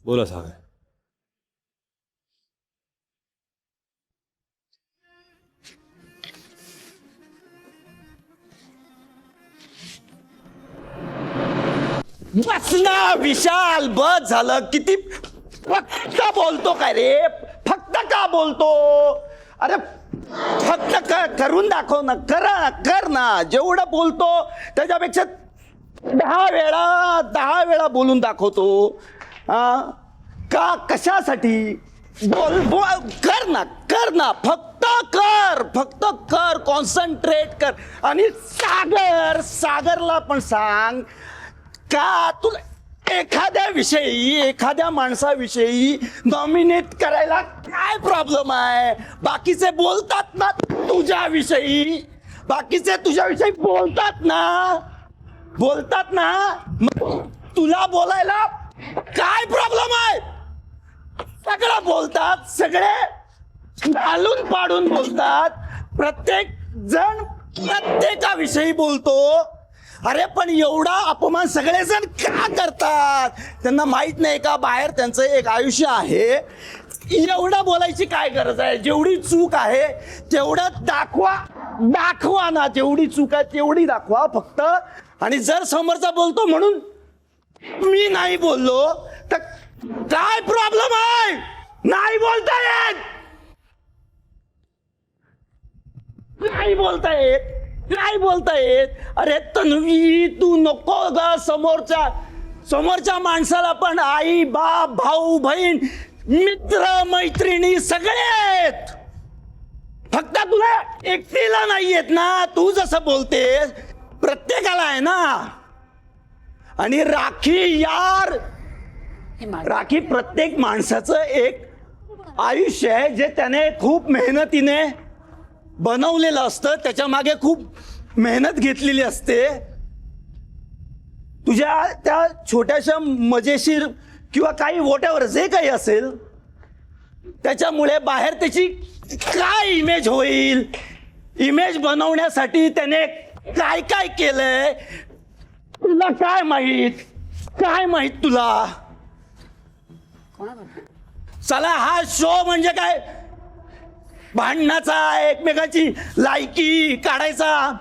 बोला सागर. बस ना विशाल, बस झालं. किती फक्त बोलतो काय रे? फक्त का बोलतो? अरे फक्त करून दाखव ना. कर ना. जेवढं बोलतो त्याच्यापेक्षा 10 वेळा बोलून दाखवतो. का कशासाठी? बोल कर ना. फक्त कर. कॉन्सन्ट्रेट कर. आणि सागरला पण सांग का तुला एखाद्या माणसाविषयी नॉमिनेट करायला काय प्रॉब्लेम आहे? बाकीचे बोलतात ना तुझ्याविषयी. बोलतात ना. तुला बोलायला काय प्रॉब्लेम आहे? सगळं बोलतात, सगळे घालून पाडून बोलतात. प्रत्येक जण प्रत्येकाविषयी बोलतो. अरे पण एवढा अपमान सगळेजण का करतात? त्यांना माहित नाही का बाहेर त्यांचं एक आयुष्य आहे? एवढं बोलायची काय गरज आहे? जेवढी चूक आहे तेवढं दाखवा ना. जेवढी चूक आहे तेवढी दाखवा फक्त. आणि जर समोरचा बोलतो म्हणून मी नाही बोललो तर काय प्रॉब्लेम आहे? नाही बोलता येत. अरे तन्वी, तू नको ग. समोरच्या माणसाला पण आई, बाप, भाऊ, बहीण, मित्र, मैत्रिणी सगळे आहेत. फक्त तुला एकटीला नाही येत ना. तू जसं बोलतेस प्रत्येकाला आहे ना. आणि राखी प्रत्येक माणसाचं एक आयुष्य आहे जे त्याने खूप मेहनतीने बनवलेलं असतं. त्याच्या मागे खूप मेहनत घेतलेली असते. तुझ्या त्या छोट्याशा मजेशीर किंवा काही वॉटएव्हर जे काही असेल त्याच्यामुळे बाहेर त्याची काय इमेज होईल? इमेज बनवण्यासाठी त्याने काय काय केलंय तुला काय माहित तुला? चला, हा शो म्हणजे काय? भांडणाचा, एकमेकाची लायकी काढायचा,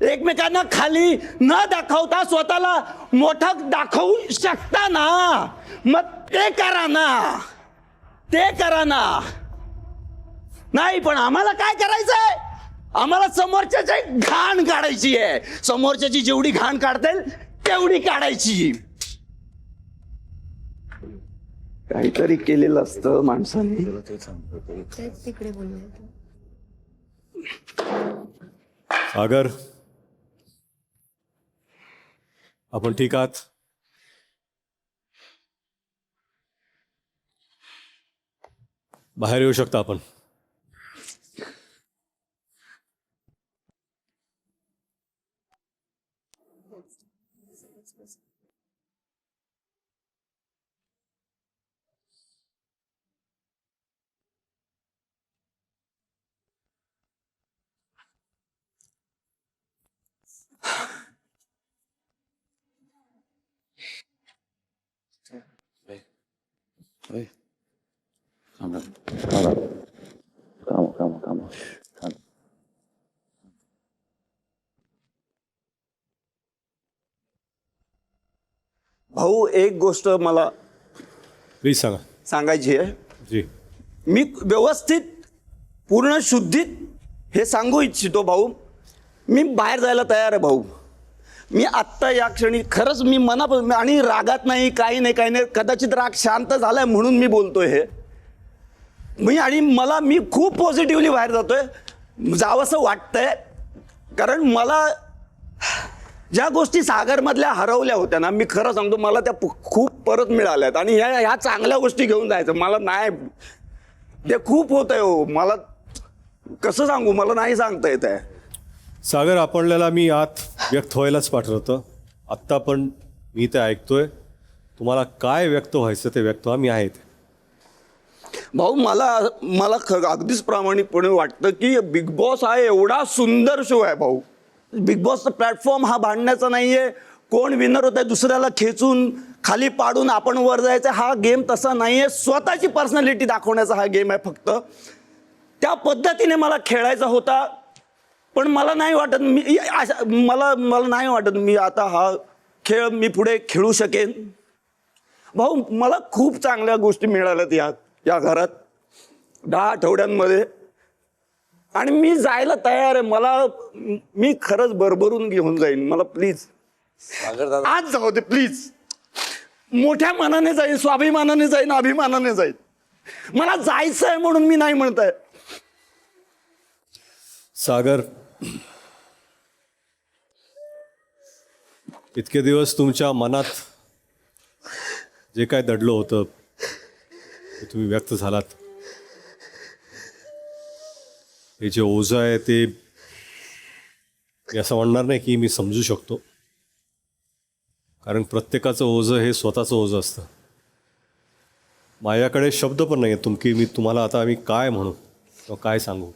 एकमेकांना खाली न दाखवता स्वतःला मोठं दाखवू शकता ना. मग ते करा ना. नाही पण आम्हाला काय करायचंय? आम्हाला समोरच्याची घाण काढायची आहे. समोरच्याची जेवढी घाण काढता येईल तेवढी काढायची. काहीतरी केलेलं असतं माणसाने. सागर, आपण ठीक आहात? बाहेर येऊ शकता आपण. भाऊ, एक गोष्ट मला प्लीज सांगा. सांगायची आहे. जी. मी व्यवस्थित पूर्ण शुद्धीत हे सांगू इच्छितो भाऊ. मी बाहेर जायला तयार आहे भाऊ. मी आत्ता या क्षणी खरंच मी मनापासून, आणि रागात नाही, काही नाही. कदाचित राग शांत झालाय म्हणून मी बोलतोय हे. मी खूप पॉझिटिव्हली बाहेर जातोय, जावंसं वाटतंय. कारण मला ज्या गोष्टी सागरमधल्या हरवल्या होत्या ना, मी खरं सांगतो, मला त्या खूप परत मिळाल्यात. आणि ह्या चांगल्या गोष्टी घेऊन जायचं मला नाही, ते खूप होत आहे हो. मला कसं सांगू, मला नाही सांगता येत आहे. सागर, आपल्याला मी आत व्यक्त व्हायलाच पाठवतं. आत्ता पण मी ते ऐकतोय. तुम्हाला काय व्यक्त व्हायचं ते व्यक्त व्हा, मी आहे ते. भाऊ, मला अगदीच प्रामाणिकपणे वाटतं की बिग बॉस हा एवढा सुंदर शो आहे भाऊ. बिग बॉसचा प्लॅटफॉर्म हा भांडण्याचा नाही आहे. कोण विनर होत आहे दुसऱ्याला खेचून खाली पाडून आपण वर जायचं, हा गेम तसा नाही आहे. स्वतःची पर्सनॅलिटी दाखवण्याचा हा गेम आहे फक्त. त्या पद्धतीने मला खेळायचा होता. पण मला नाही वाटत मला नाही वाटत मी आता हा खेळ मी पुढे खेळू शकेन. भाऊ, मला खूप चांगल्या गोष्टी मिळाल्यात या घरात 10 आठवड्यांमध्ये, आणि मी जायला तयार आहे. मी खरंच भरभरून घेऊन जाईन. मला प्लीज आज जाऊ दे प्लीज. मोठ्या मनाने जाईन, स्वाभिमानाने जाईन, अभिमानाने जाईन. मला जायचं आहे म्हणून मी नाही म्हणताय. सागर, इतके दिवस तुमच्या मनात जे काय दडलं होतं ते तुम्ही व्यक्त झालात. हे जे ओझं आहे ते मी असं म्हणणार नाही की मी समजू शकतो, कारण प्रत्येकाचं ओझं हे स्वतःचं ओझं असतं. माझ्याकडे शब्द पण नाही आहेत की मी तुम्हाला आता आम्ही काय म्हणू किंवा काय सांगू.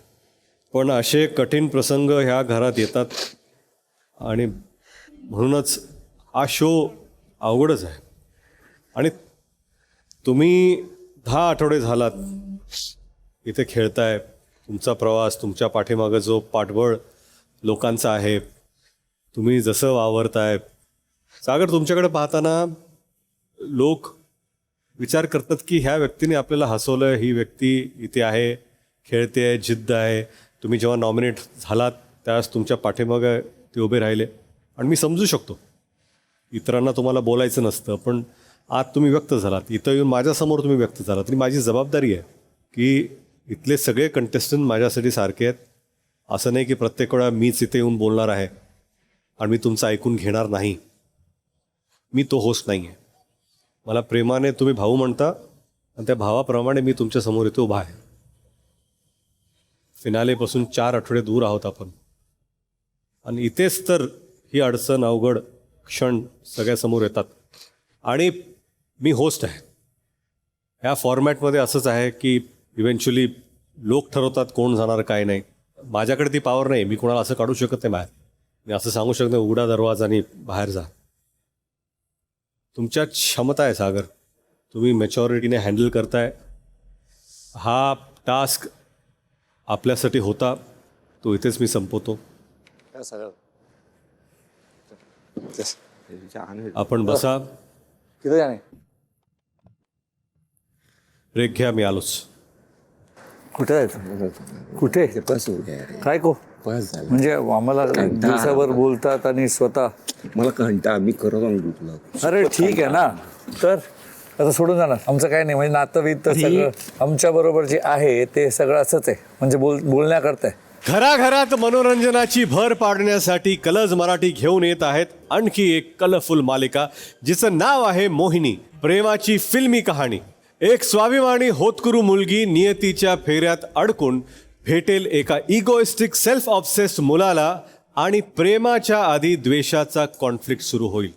पण असे कठीण प्रसंग ह्या घरात येतात, आणि म्हणूनच हा शो अवघडच आहे. आणि तुम्ही 10 आठवडे झालात इथे खेळताय. तुमचा प्रवास, तुमच्या पाठीमागं जो पाठबळ लोकांचा आहे, तुम्ही जसं वावरताय. सागर, तुमच्याकडे पाहताना लोक विचार करतात की ह्या व्यक्तीने आपल्याला हसवलं, ही व्यक्ती इथे आहे, खेळते आहे, जिद्द आहे. तुम्ही जेव्हा नॉमिनेट झालात त्यावेळेस तुमच्या पाठीमागं ते उभे राहिले, आणि मी समजू शकतो इतरांना तुम्हाला बोलायचं नसतं, पण आज तुम्ही व्यक्त झालात. इथं येऊन माझ्यासमोर तुम्ही व्यक्त झालात. आणि माझी जबाबदारी आहे की इथले सगळे कंटेस्टंट माझ्यासाठी सारखे आहेत. असं नाही की प्रत्येक वेळा मीच इथे येऊन बोलणार आहे आणि मी तुमचं ऐकून घेणार नाही. मी तो होस्ट नाही आहे. मला प्रेमाने तुम्ही भाऊ म्हणता, आणि त्या भावाप्रमाणे मी तुमच्यासमोर इथे उभा आहे. फिनालेपासून 4 आठवडे दूर आहोत आपण, आणि इथेच तर ही अडचण, अवघड क्षण सगळ्यासमोर येतात. आणि मी होस्ट आहे. ह्या फॉर्मॅटमध्ये असंच आहे की इव्हेंच्युअली लोक ठरवतात कोण जाणार काय नाही. माझ्याकडे ती पॉवर नाही. मी कोणाला असं काढू शकत नाही बाहेर. मी असं सांगू शकत नाही उघडा दरवाजा आणि बाहेर जा. तुमच्यात क्षमता आहे सागर, तुम्ही मॅच्युरिटीने हँडल करताय. हा टास्क आपल्यासाठी होता, तो इथेच मी संपवतो. आपण बसा. किती जाणे ब्रेक घ्या, मी आलोच. कुठे आहे? कुठे काय को म्हणजे आम्हाला दिवसाभर बोलतात आणि स्वतः मला कंटा आम्ही खरं सांगू तुला. अरे ठीक आहे ना, तर आता सोडून जाणार आमचं काय नाही, म्हणजे नातं वित्त सगळं आमच्या बरोबर जे आहे ते सगळं असंच आहे, म्हणजे बोलण्याकरता आहे. घराघरात मनोरंजनाची भर पाडण्यासाठी कलर्स मराठी घेऊन येत आहेत आणखी एक कलरफुल मालिका जिचं नाव आहे मोहिनी. प्रेमाची फिल्मी कहाणी. एक स्वाभिमानी होतकरू मुलगी नियतीच्या फेऱ्यात अडकून भेटेल एका इगोइस्टिक सेल्फ ऑब्सेस्ड मुलाला आणि प्रेमाच्या आधी द्वेषाचा कॉन्फ्लिक्ट सुरू होईल.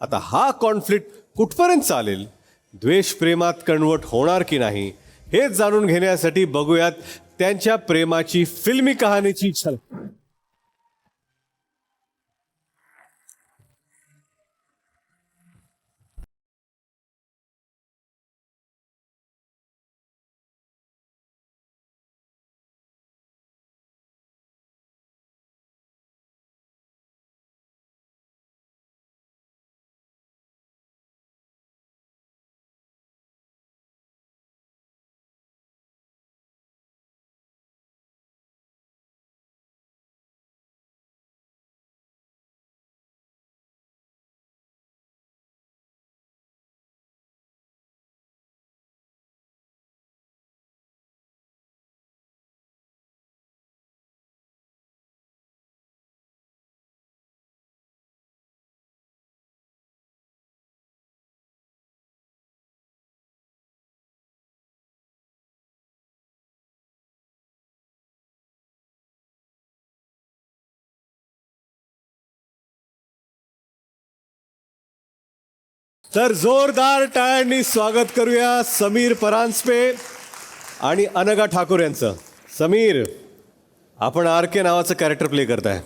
आता हा कॉन्फ्लिक्ट कुठपर्यंत चालेल, द्वेष प्रेमात कन्वर्ट होणार की नाही, हेच जाणून घेण्यासाठी बघूयात त्यांच्या प्रेमाची फिल्मी कहाणीची झलक. तर जोरदार टाळ्यांनी स्वागत करूया समीर परांजपे आणि अनघा ठाकूर यांचं. समीर, आपण आर के नावाचं कॅरेक्टर प्ले करताय,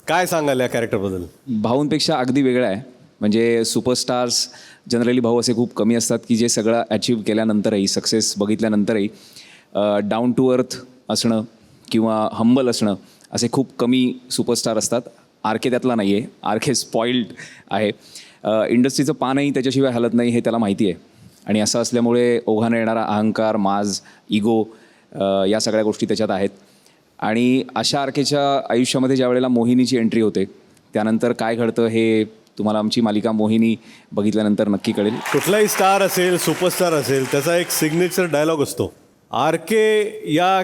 काय सांगाल या कॅरेक्टरबद्दल? भाऊंपेक्षा अगदी वेगळं आहे. म्हणजे सुपरस्टार्स जनरली भाऊ असे खूप कमी असतात की जे सगळं अचीव केल्यानंतरही, सक्सेस बघितल्यानंतरही डाऊन टू अर्थ असणं किंवा हंबल असणं असे खूप कमी सुपरस्टार असतात. आर के त्यातला नाही आहे. आर के स्पॉइल्ड आहे. इंडस्ट्रीचं पानही त्याच्याशिवाय हलत नाही हे त्याला माहिती आहे. आणि असं असल्यामुळे ओघानं येणारा अहंकार, माज, इगो या सगळ्या गोष्टी त्याच्यात आहेत. आणि अशा आर केच्या आयुष्यामध्ये ज्या वेळेला मोहिनीची एंट्री होते त्यानंतर काय घडतं हे तुम्हाला आमची मालिका मोहिनी बघितल्यानंतर नक्की कळेल. कुठलाही स्टार असेल, सुपरस्टार असेल, त्याचा एक सिग्नेचर डायलॉग असतो. आर के या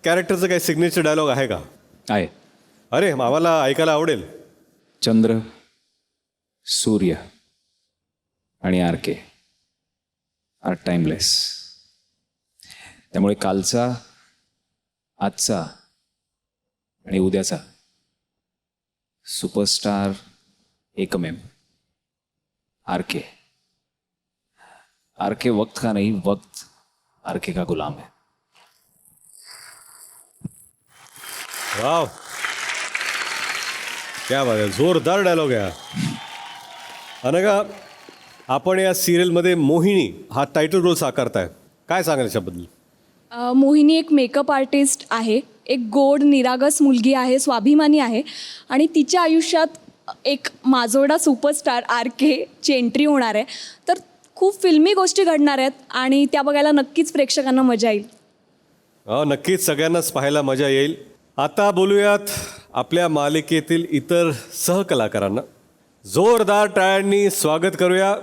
कॅरेक्टरचा काही सिग्नेचर डायलॉग आहे का? आहे. अरे, आम्हाला ऐकायला आवडेल. चंद्र, सूर्य आणि आर के आर टाइमलेस. त्यामुळे कालचा, आजचा आणि उद्याचा सुपरस्टार एकमेव आर के. आर के वक्त का नहीं, वक्त आर के का गुलाम है. वाव, क्या बात आहे, जोरदार डायलॉग आहे. अनघा, आपण या सिरियलमध्ये मोहिनी हा टायटल रोल साकारताय, काय सांगाल याच्याबद्दल? मोहिनी एक मेकअप आर्टिस्ट आहे, एक गोड निरागस मुलगी आहे, स्वाभिमानी आहे आणि तिच्या आयुष्यात एक माजोर्डा सुपरस्टार आर केची एंट्री होणार आहे. तर खूप फिल्मी गोष्टी घडणार आहेत आणि त्या बघायला नक्कीच प्रेक्षकांना मजा येईल. नक्कीच सगळ्यांनाच पाहायला मजा येईल. आता बोलूयात आपल्या मालिकेतील इतर सहकलाकारांना. जोरदार टाळ्यांनी स्वागत करूया.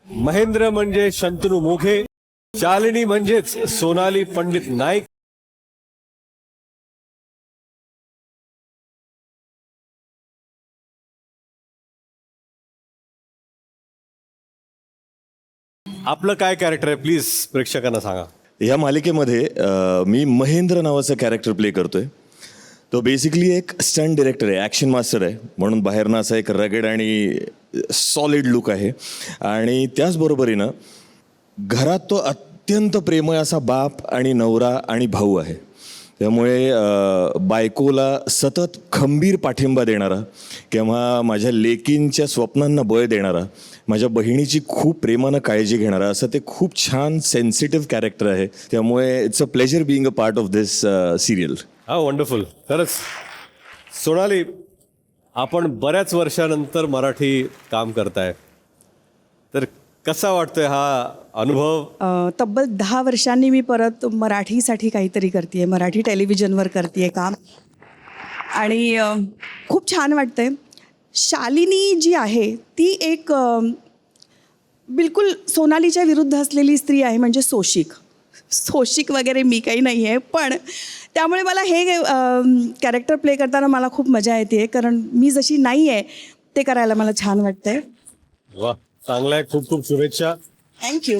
महेंद्र म्हणजे शंतनू मोघे, शालिनी म्हणजेच सोनाली पंडित नाईक, आपलं काय कॅरेक्टर आहे प्लीज प्रेक्षकांना सांगा. या मालिकेमध्ये मी महेंद्र नावाचं कॅरेक्टर प्ले करतोय. तो बेसिकली एक स्टंट डिरेक्टर आहे, ॲक्शन मास्टर आहे, म्हणून बाहेरनं असा एक रगेड आणि सॉलिड लुक आहे. आणि त्याचबरोबरीनं घरात तो अत्यंत प्रेमळ असा बाप आणि नवरा आणि भाऊ आहे. त्यामुळे बायकोला सतत खंबीर पाठिंबा देणारा किंवा माझ्या लेकींच्या स्वप्नांना बळ देणारा, माझ्या बहिणीची खूप प्रेमानं काळजी घेणारा, असं ते खूप छान सेन्सिटिव्ह कॅरेक्टर आहे. त्यामुळे it's a pleasure being a part of this serial. हा, वंडरफुल. खरंच सोनाली, आपण बऱ्याच वर्षानंतर मराठी काम करताय, तर कसा वाटतोय हा अनुभव? तब्बल 10 वर्षांनी मी परत मराठीसाठी काहीतरी करते, मराठी टेलिव्हिजनवर करते काम. आणि खूप छान वाटतंय. शालिनी जी आहे ती एक बिलकुल सोनालीच्या विरुद्ध असलेली स्त्री आहे, म्हणजे सोशिक वगैरे मी काही नाही आहे. पण त्यामुळे मला हे कॅरेक्टर प्ले करताना मला खूप मजा येते, कारण मी जशी नाही आहे ते करायला मला छान वाटतंय. वा, चांगलं आहे. खूप खूप शुभेच्छा. थँक्यू.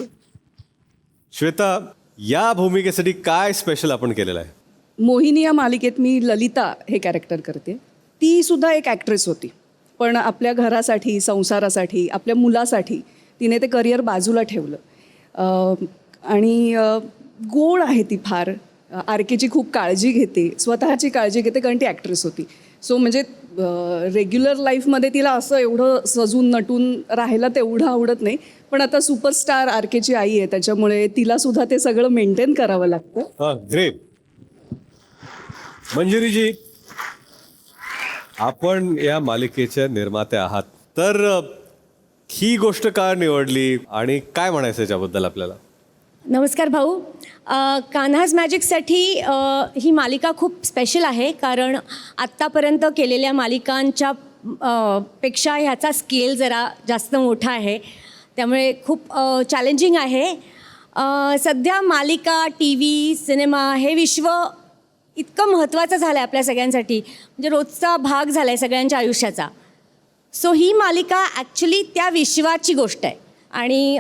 श्वेता, या भूमिकेसाठी काय स्पेशल आपण केलेलं आहे? मोहिनी या मालिकेत मी ललिता हे कॅरेक्टर करते. ती सुद्धा एक ॲक्ट्रेस होती, पण आपल्या घरासाठी, संसारासाठी, आपल्या मुलासाठी तिने ते करिअर बाजूला ठेवलं. आणि गोड आहे ती फार. आरकेची खूप काळजी घेते, स्वतःची काळजी घेते, कारण ती ॲक्ट्रेस होती. सो म्हणजे रेग्युलर लाईफमध्ये तिला असं एवढं सजून नटून राहायला तेवढं आवडत नाही, पण आता सुपरस्टार आरकेची आई आहे, त्याच्यामुळे तिला सुद्धा ते सगळं मेंटेन करावं लागतं. हां, ग्रेट. मंजिरीजी, आपण या मालिकेच्या निर्मात्या आहात, तर ही गोष्ट का निवडली आणि काय म्हणायचं याच्याबद्दल आपल्याला? नमस्कार भाऊ. कान्हाज मॅजिकसाठी ही मालिका खूप स्पेशल आहे, कारण आत्तापर्यंत केलेल्या मालिकांच्या पेक्षा ह्याचा स्केल जरा जास्त मोठा आहे, त्यामुळे खूप चॅलेंजिंग आहे. सध्या मालिका, टी व्ही, सिनेमा हे विश्व इतकं महत्त्वाचं झालं आहे आपल्या सगळ्यांसाठी, म्हणजे रोजचा भाग झाला आहे सगळ्यांच्या आयुष्याचा. सो ही मालिका ॲक्च्युली त्या विश्वाची गोष्ट आहे, आणि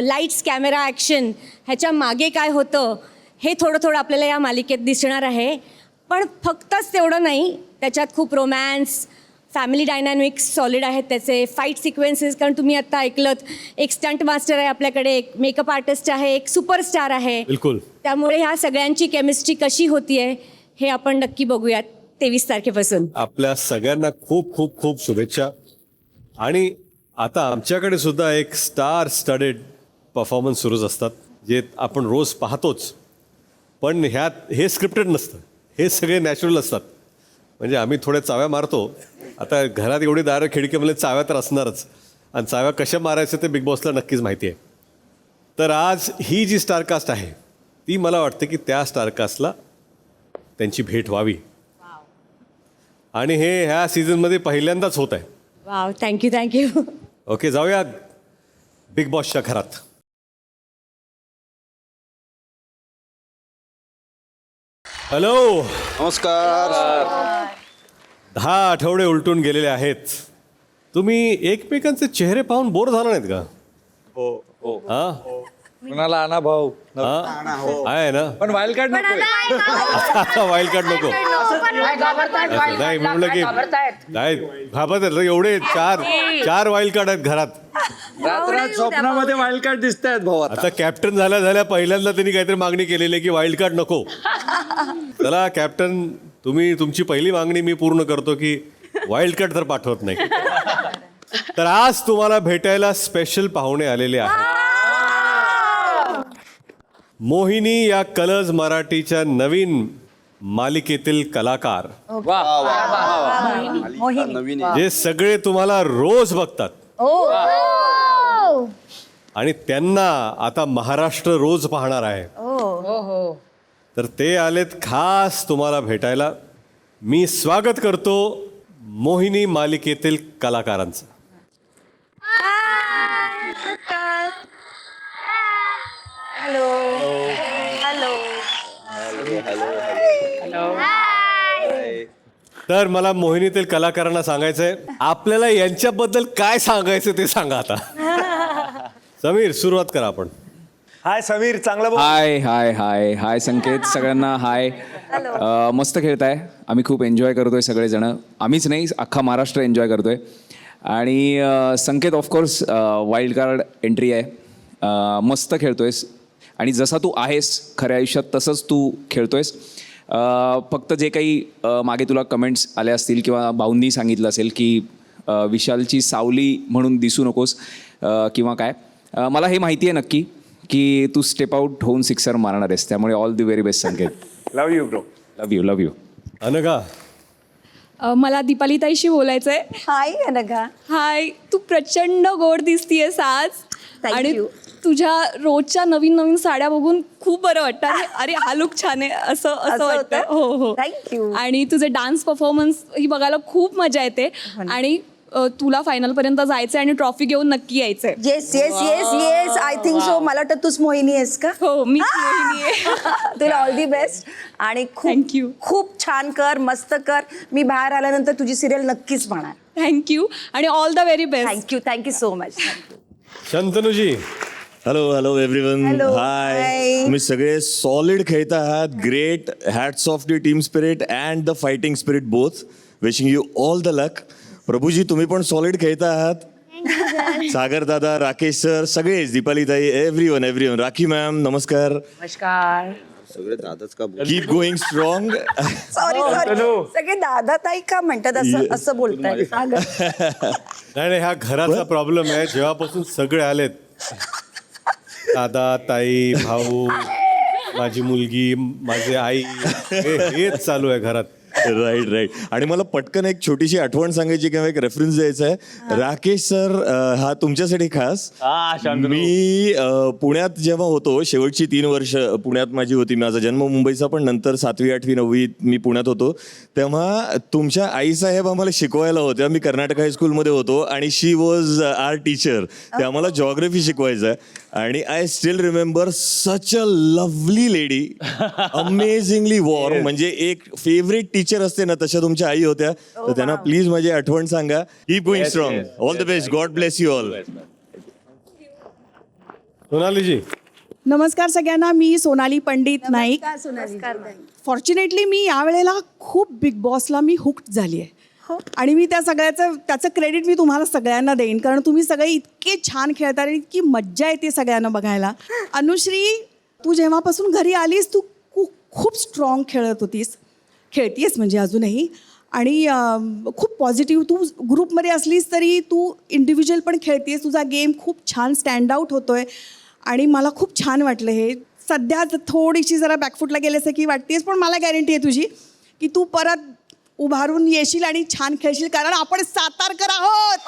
लाईट्स, कॅमेरा, ॲक्शन ह्याच्या मागे काय होतं हे थोडं थोडं आपल्याला या मालिकेत दिसणार आहे. पण फक्तच तेवढं नाही, त्याच्यात खूप रोमॅन्स, फॅमिली डायनॅमिक्स सॉलिड आहेत त्याचे, फाईट सिक्वेन्सेस, कारण तुम्ही आत्ता ऐकलंत एक स्टंट मास्टर आहे आपल्याकडे, एक मेकअप आर्टिस्ट आहे, एक सुपरस्टार आहे. बिलकुल. त्यामुळे ह्या सगळ्यांची केमिस्ट्री कशी होतीये हे आपण नक्की बघूयात 23 तारखेपासून. आपल्या सगळ्यांना खूप खूप खूप शुभेच्छा. आणि आता आमच्याकडे सुद्धा एक स्टार स्टडेड परफॉर्मन्स सुरूच असतात, जे आपण रोज पाहतोच, पण ह्यात हे स्क्रिप्टेड नसतं, हे सगळे नॅचरल असतात. म्हणजे आम्ही थोड्या चाव्या मारतो. आता घरात एवढी दारं खिडकीमध्ये चाव्या तर असणारच, आणि चाव्या कशा मारायचं ते बिग बॉसला नक्कीच माहिती आहे. तर आज ही जी स्टारकास्ट आहे ती मला वाटतं की त्या स्टारकास्टला त्यांची भेट व्हावी, आणि हे ह्या सीझनमध्ये पहिल्यांदाच होत आहे. Wow, thank you. ओके, जाऊया बिग बॉसच्या घरात. हॅलो, नमस्कार. 10 आठवडे उलटून गेलेले आहेत. तुम्ही एकमेकांचे चेहरे पाहून बोर झाला नाहीत का? हो. हा, कुणाला आणा भाऊ. आहे ना. पण वाईल्ड कार्ड नको. वाईल्ड कार्ड नको. नाही, मी म्हटलं की नाही घाबरत एवढे चार वाईल्ड कार्ड आहेत घरात. रात्रात स्वप्नामध्ये वाईल्ड कार्ड दिसत आहेत भाऊ. आता कॅप्टन झाल्या पहिल्यांदा त्यांनी काहीतरी मागणी केलेली आहे की वाईल्ड कार्ड नको. चला कॅप्टन, तुम्ही तुमची पहिली मागणी मी पूर्ण करतो की वाईल्ड कार्ड तर पाठवत नाही. तर आज तुम्हाला भेटायला स्पेशल पाहुणे आलेले आहेत. मोहिनी या कलर्स मराठीच्या नवीन मालिकेतील कलाकार, नवीन जे सगळे तुम्हाला रोज बघतात, आणि त्यांना आता महाराष्ट्र रोज पाहणार आहे. तर ते आलेत खास तुम्हाला भेटायला. मी स्वागत करतो मोहिनी मालिकेतील कलाकारांचं. तर मला मोहिनीतील कलाकारांना सांगायचंय, आपल्याला यांच्याबद्दल काय सांगायचं ते सांगा आता. समीर, सुरुवात करा आपण. हाय समीर, चांगलं बोल. हाय हाय हाय हाय संकेत, सगळ्यांना हाय. मस्त खेळताय, आम्ही खूप एन्जॉय करतोय सगळेजण. आम्हीच नाही, अख्खा महाराष्ट्र एन्जॉय करतोय. आणि संकेत ऑफकोर्स वाईल्ड कार्ड एंट्री आहे. मस्त खेळतोयस, आणि जसा तू आहेस खऱ्या आयुष्यात तसंच तू खेळतोयस. फक्त जे काही मागे तुला कमेंट्स आल्या असतील किंवा भाऊंनी सांगितलं असेल की विशालची सावली म्हणून दिसू नकोस किंवा काय, मला हे माहिती आहे नक्की की तू स्टेप आउट होऊन सिक्सर मारणार आहेस. त्यामुळे all the very best Sanket. Love you bro. Love you. Anagha, मला दीपालीताईशी बोलायचंय. हाय अनघा. हाय, तू प्रचंड गोड दिसतीयस आज. Thank आणि you. तुझ्या रोजच्या नवीन नवीन साड्या बघून खूप बरं वाटतं. अरे हा लुक छान आहे असं असं असं वाटतं. होतं? हो हो. थँक्यू. आणि तुझे डान्स परफॉर्मन्स ही बघायला खूप मजा येते. आणि तुला फायनल पर्यंत जायचंय आणि ट्रॉफी घेऊन नक्की यायचंय. Yes yes yes yes I think so. मला वाटतं तूच मोहिनी आहेस का? हो मी मोहिनी आहे. तुला ऑल दी बेस्ट आणि Thank you. खूप छान कर, मस्त कर. मी बाहेर आल्यानंतर तुझी सिरियल नक्कीच पाहणार. थँक्यू आणि all the very best. Thank you so much. शंतनूजी, hello hello everyone. Hello, high. hi. तुम्ही सगळे सॉलिड खेळत आहात. Great. Hats off to team spirit and the fighting spirit both. Wishing you all the लक. प्रभूजी तुम्ही पण solid खेळत आहात. सागर दादा, राकेश सर, सगळेच, दीपाली ताई, एव्हरीवन एव्हरीवन. राखी मॅम नमस्कार. नमस्कार. सगळे दादाच का keep going strong. Sorry sorry. सगळे दादा ताई का म्हणतात असं असं बोलताय? नाही नाही, हा घराचा प्रॉब्लेम आहे. जेव्हापासून सगळे आलेत, दादा, ताई, भाऊ, माझी मुलगी, माझी आई, हेच चालू आहे घरात. Right right. आणि मला पटकन एक छोटीशी आठवण सांगायची किंवा एक रेफरन्स द्यायचा आहे. राकेश सर, हा तुमच्यासाठी खास. मी पुण्यात जेव्हा होतो, शेवटची 3 वर्ष पुण्यात माझी होती. माझा जन्म मुंबईचा, पण नंतर 7वी 8वी 9वी मी पुण्यात होतो. तेव्हा तुमच्या आईसाहेब आम्हाला शिकवायला होत्या. मी कर्नाटक हायस्कूलमध्ये होतो आणि शी वॉज आर टीचर. ते आम्हाला जॉग्रफी शिकवायचं. आणि I still remember such a lovely lady, amazingly warm. म्हणजे एक फेवरेट टीचर असते ना, तशा तुमच्या आई होत्या. तर त्यांना प्लीज माझी आठवण सांगा. Keep going strong. All the best. God bless you all. सोनालीजी, नमस्कार सगळ्यांना. मी सोनाली पंडित नाईक. फॉर्च्युनेटली मी यावेळेला खूप बिग बॉसला मी हुक्ड झाली आहे. आणि मी त्याचं क्रेडिट मी तुम्हाला सगळ्यांना देईन, कारण तुम्ही सगळे इतके छान खेळता आणि इतकी मज्जा येते सगळ्यांना बघायला. अनुश्री, तू जेव्हापासून घरी आलीस तू खूप स्ट्रॉंग खेळतीयस म्हणजे अजूनही. आणि खूप पॉझिटिव्ह. तू ग्रुपमध्ये असलीस तरी तू इंडिव्हिज्युअल पण खेळतेस. तुझा गेम खूप छान स्टँड आउट होतोय आणि मला खूप छान वाटलं हे. सध्या थोडीशी जरा बॅकफुटला गेल्यास की वाटतेस, पण मला गॅरंटी आहे तुझी की तू परत उभारून येशील आणि छान खेळशील, कारण आपण सातारकर आहोत.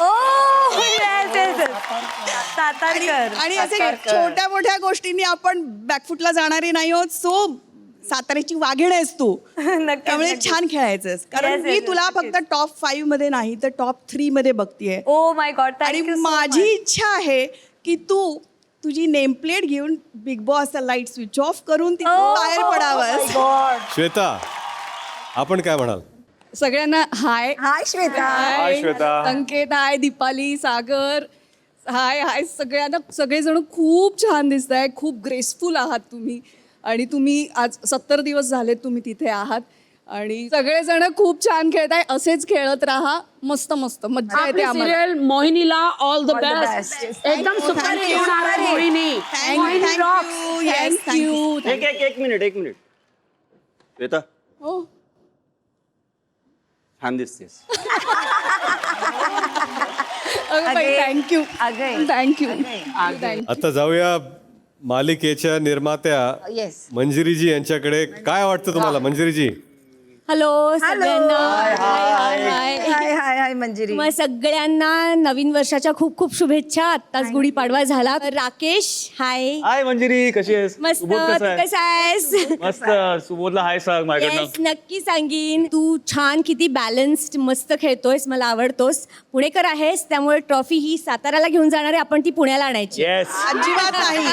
आणि असे छोट्या मोठ्या गोष्टींनी आपण बॅकफुटला जाणारे नाही आहोत. सो साताऱ्याची वाघीण आहेस तू, त्यामुळे छान खेळायचंस. कारण मी तुला फक्त टॉप 5 मध्ये नाही तर टॉप 3 मध्ये बघतीये. Oh my God. आणि माझी इच्छा आहे की तू तुझी नेमप्लेट घेऊन बिग बॉसचा लाईट स्विच ऑफ करून ती बाहेर पडावंस. श्वेता, आपण काय म्हणाल? सगळ्यांना हाय. हाय श्वेता. हाय श्वेता. संकेत हाय, दीपाली, सागर हाय हाय. सगळ्यांना, सगळेजण खूप छान दिसत आहे. खूप ग्रेसफुल आहात तुम्ही. आणि तुम्ही आज 70 दिवस झालेत तुम्ही तिथे आहात आणि सगळेजण खूप छान खेळताय. असेच खेळत राहा. मस्त मस्त मज्जा येते आम्हाला. मोहिनीला ऑल द बेस्ट. एकदम सुपर मोहिनी. थँक्यू. एक मिनिट. श्वेता, हो. छान दिसतेस. थँक्यू. थँक्यू. आता जाऊया मालिकेच्या निर्मात्या येस. मंजिरीजी यांच्याकडे. काय वाटतं तुम्हाला मंजिरीजी? हॅलो सगळ्यांना. हाय हाय हाय मंजिरी. मग सगळ्यांना नवीन वर्षाच्या खूप खूप शुभेच्छा. आत्ताच गुढीपाडवा झाला. राकेश हाय. हाय मंजिरी, कशी आहेस? मस्त. सुबोध तू कसा आहे? कसा आहेस? मस्त. सुबोधला हाय सांग माझ्याकडनं. येस, नक्की सांगीन. तू छान, किती बॅलन्स्ड, मस्त खेळतोयस. मला आवडतोस. पुणेकर आहेस, त्यामुळे ट्रॉफी ही साताऱ्याला घेऊन जाणार आहे. आपण ती पुण्याला आणायची. येस. अजिबात नाही.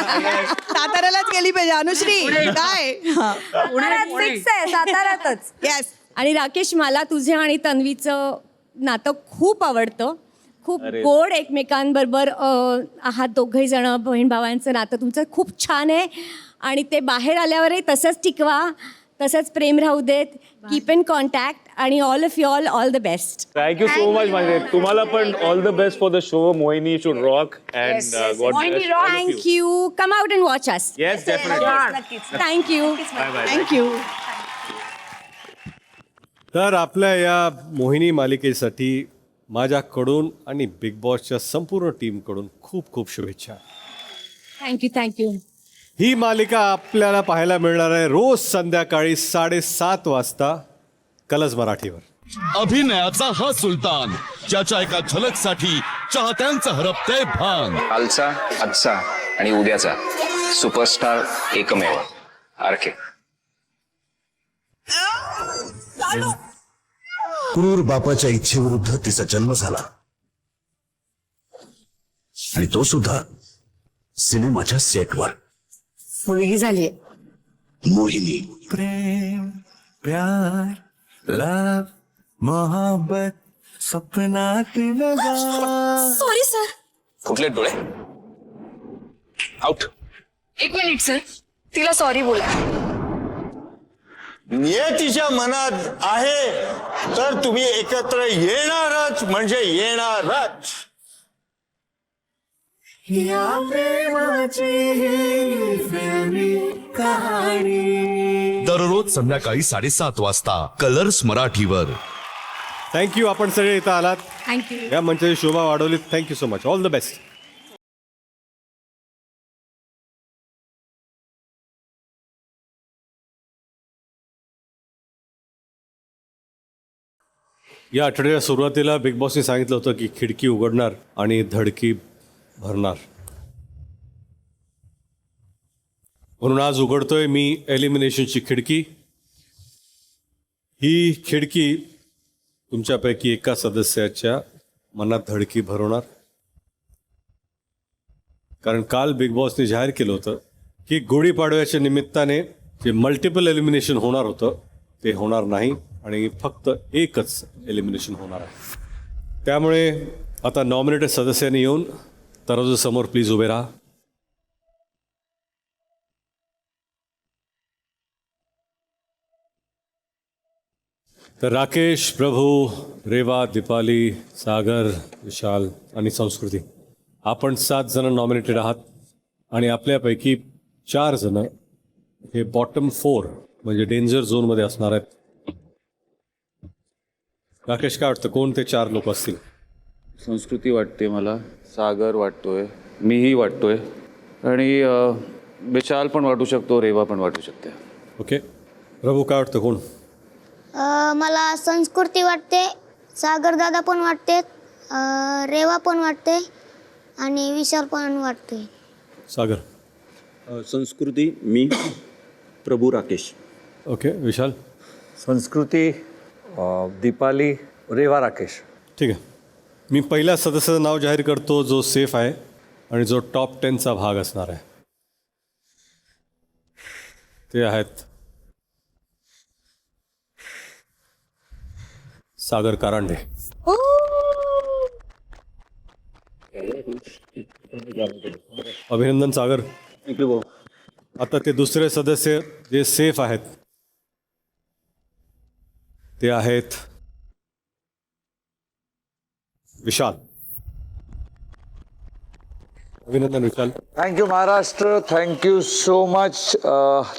साताऱ्यालाच गेली पाहिजे. अनुश्री काय? पुण्यात फिक्स आहे, साताऱ्यातच. येस. आणि राकेश, मला तुझे आणि तन्वीचं नातं खूप आवडतं. खूप गोड एकमेकांबरोबर आहात दोघंही जण. बहीण भावांचं नातं तुमचं खूप छान आहे आणि ते बाहेर आल्यावरही तसंच टिकवा. तसंच प्रेम राहू देत. कीप इन कॉन्टॅक्ट आणि all of you all the best. Thank you so much Manjiri. तुम्हाला पण all the best for the show. Mohini should rock and God bless. Thank you. Come out and watch us. Yes, definitely. Thank you. Bye bye. Thank you. तर आपल्या या मोहिनी मालिकेसाठी माझ्याकडून आणि big बॉसच्या संपूर्ण टीमकडून खूप खूप शुभेच्छा. थँक्यू. ही मालिका आपल्याला पाहायला मिळणार आहे रोज संध्याकाळी 7:30 वाजता कलर्स मराठीवर. अभिनयाचा हा सुलतान ज्याच्या एका झलकसाठी चाहत्यांचं हरपतंय भान. कालचा, आजचा आणि उद्याचा सुपरस्टार एकमेव आरके. क्रूर बापाच्या इच्छेविरुद्ध तिचा जन्म झाला आणि तो सुद्धा सिनेमाच्या सेटवर. मुलगी झाली. मोहिनी. प्रेम प्यार लव मोहब्बत सपनात सॉरी सर. फुटले डोळे. आउट. एक मिनिट सर, तिला सॉरी बोला. नियतीच्या मनात आहे तर तुम्ही एकत्र येणारच म्हणजे येणारच. या प्रेमाची ही फिल्मी कहाणी. दररोज संध्याकाळी 7:30 वाजता कलर्स मराठीवर. थँक्यू, आपण सगळे इथं आलात. थँक्यू. या मंचाची शोभा वाढवलीत. Thank you so much. All the best. या आठवड्याच्या सुरुवातीला बिग बॉसने सांगितलं होतं की खिडकी उघडणार आणि धडकी भरणार. म्हणून आज उघडतोय मी एलिमिनेशनची खिडकी. ही खिडकी तुमच्यापैकी एका सदस्याच्या मनात धडकी भरवणार. कारण काल बिग बॉसने जाहीर केलं होतं की गुढीपाडव्याच्या निमित्ताने जे मल्टिपल एलिमिनेशन होणार होतं ते होणार नाही आणि फक्त एकच एलिमिनेशन होणार आहे. त्यामुळे आता नॉमिनेटेड सदस्यांनी येऊन तराजूसमोर प्लीज उभे राहा. तर राकेश, प्रभू, रेवा, दीपाली, सागर, विशाल आणि संस्कृती, आपण 7 जण नॉमिनेटेड आहात आणि आपल्यापैकी 4 जण हे बॉटम 4 म्हणजे डेंजर झोनमध्ये असणार आहेत. राकेश, काय वाटतं कोण ते 4 लोक असतील? संस्कृती वाटते मला, सागर वाटतोय, मीही वाटतोय आणि विशाल पण वाटू शकतो, रेवा पण वाटू शकते. ओके, प्रभू काय वाटतं कोण? मला संस्कृती वाटते, सागर दादा पण वाटते, रेवा पण वाटते आणि विशाल पण वाटते. सागर. संस्कृती, मी, प्रभू, राकेश. ओके, विशाल. संस्कृती, दीपाली, रेवा, राकेश. ठीक आहे, मी पहिल्या सदस्याचं नाव जाहीर करतो जो सेफ आहे आणि जो टॉप 10चा भाग असणार आहे. ते आहेत सागर कारंडे. अभिनंदन सागर. आता ते दुसरे सदस्य जे सेफ आहेत ते आहेत विशाल. अभिनंदन Vishal. Thank you Maharashtra, thank you so much.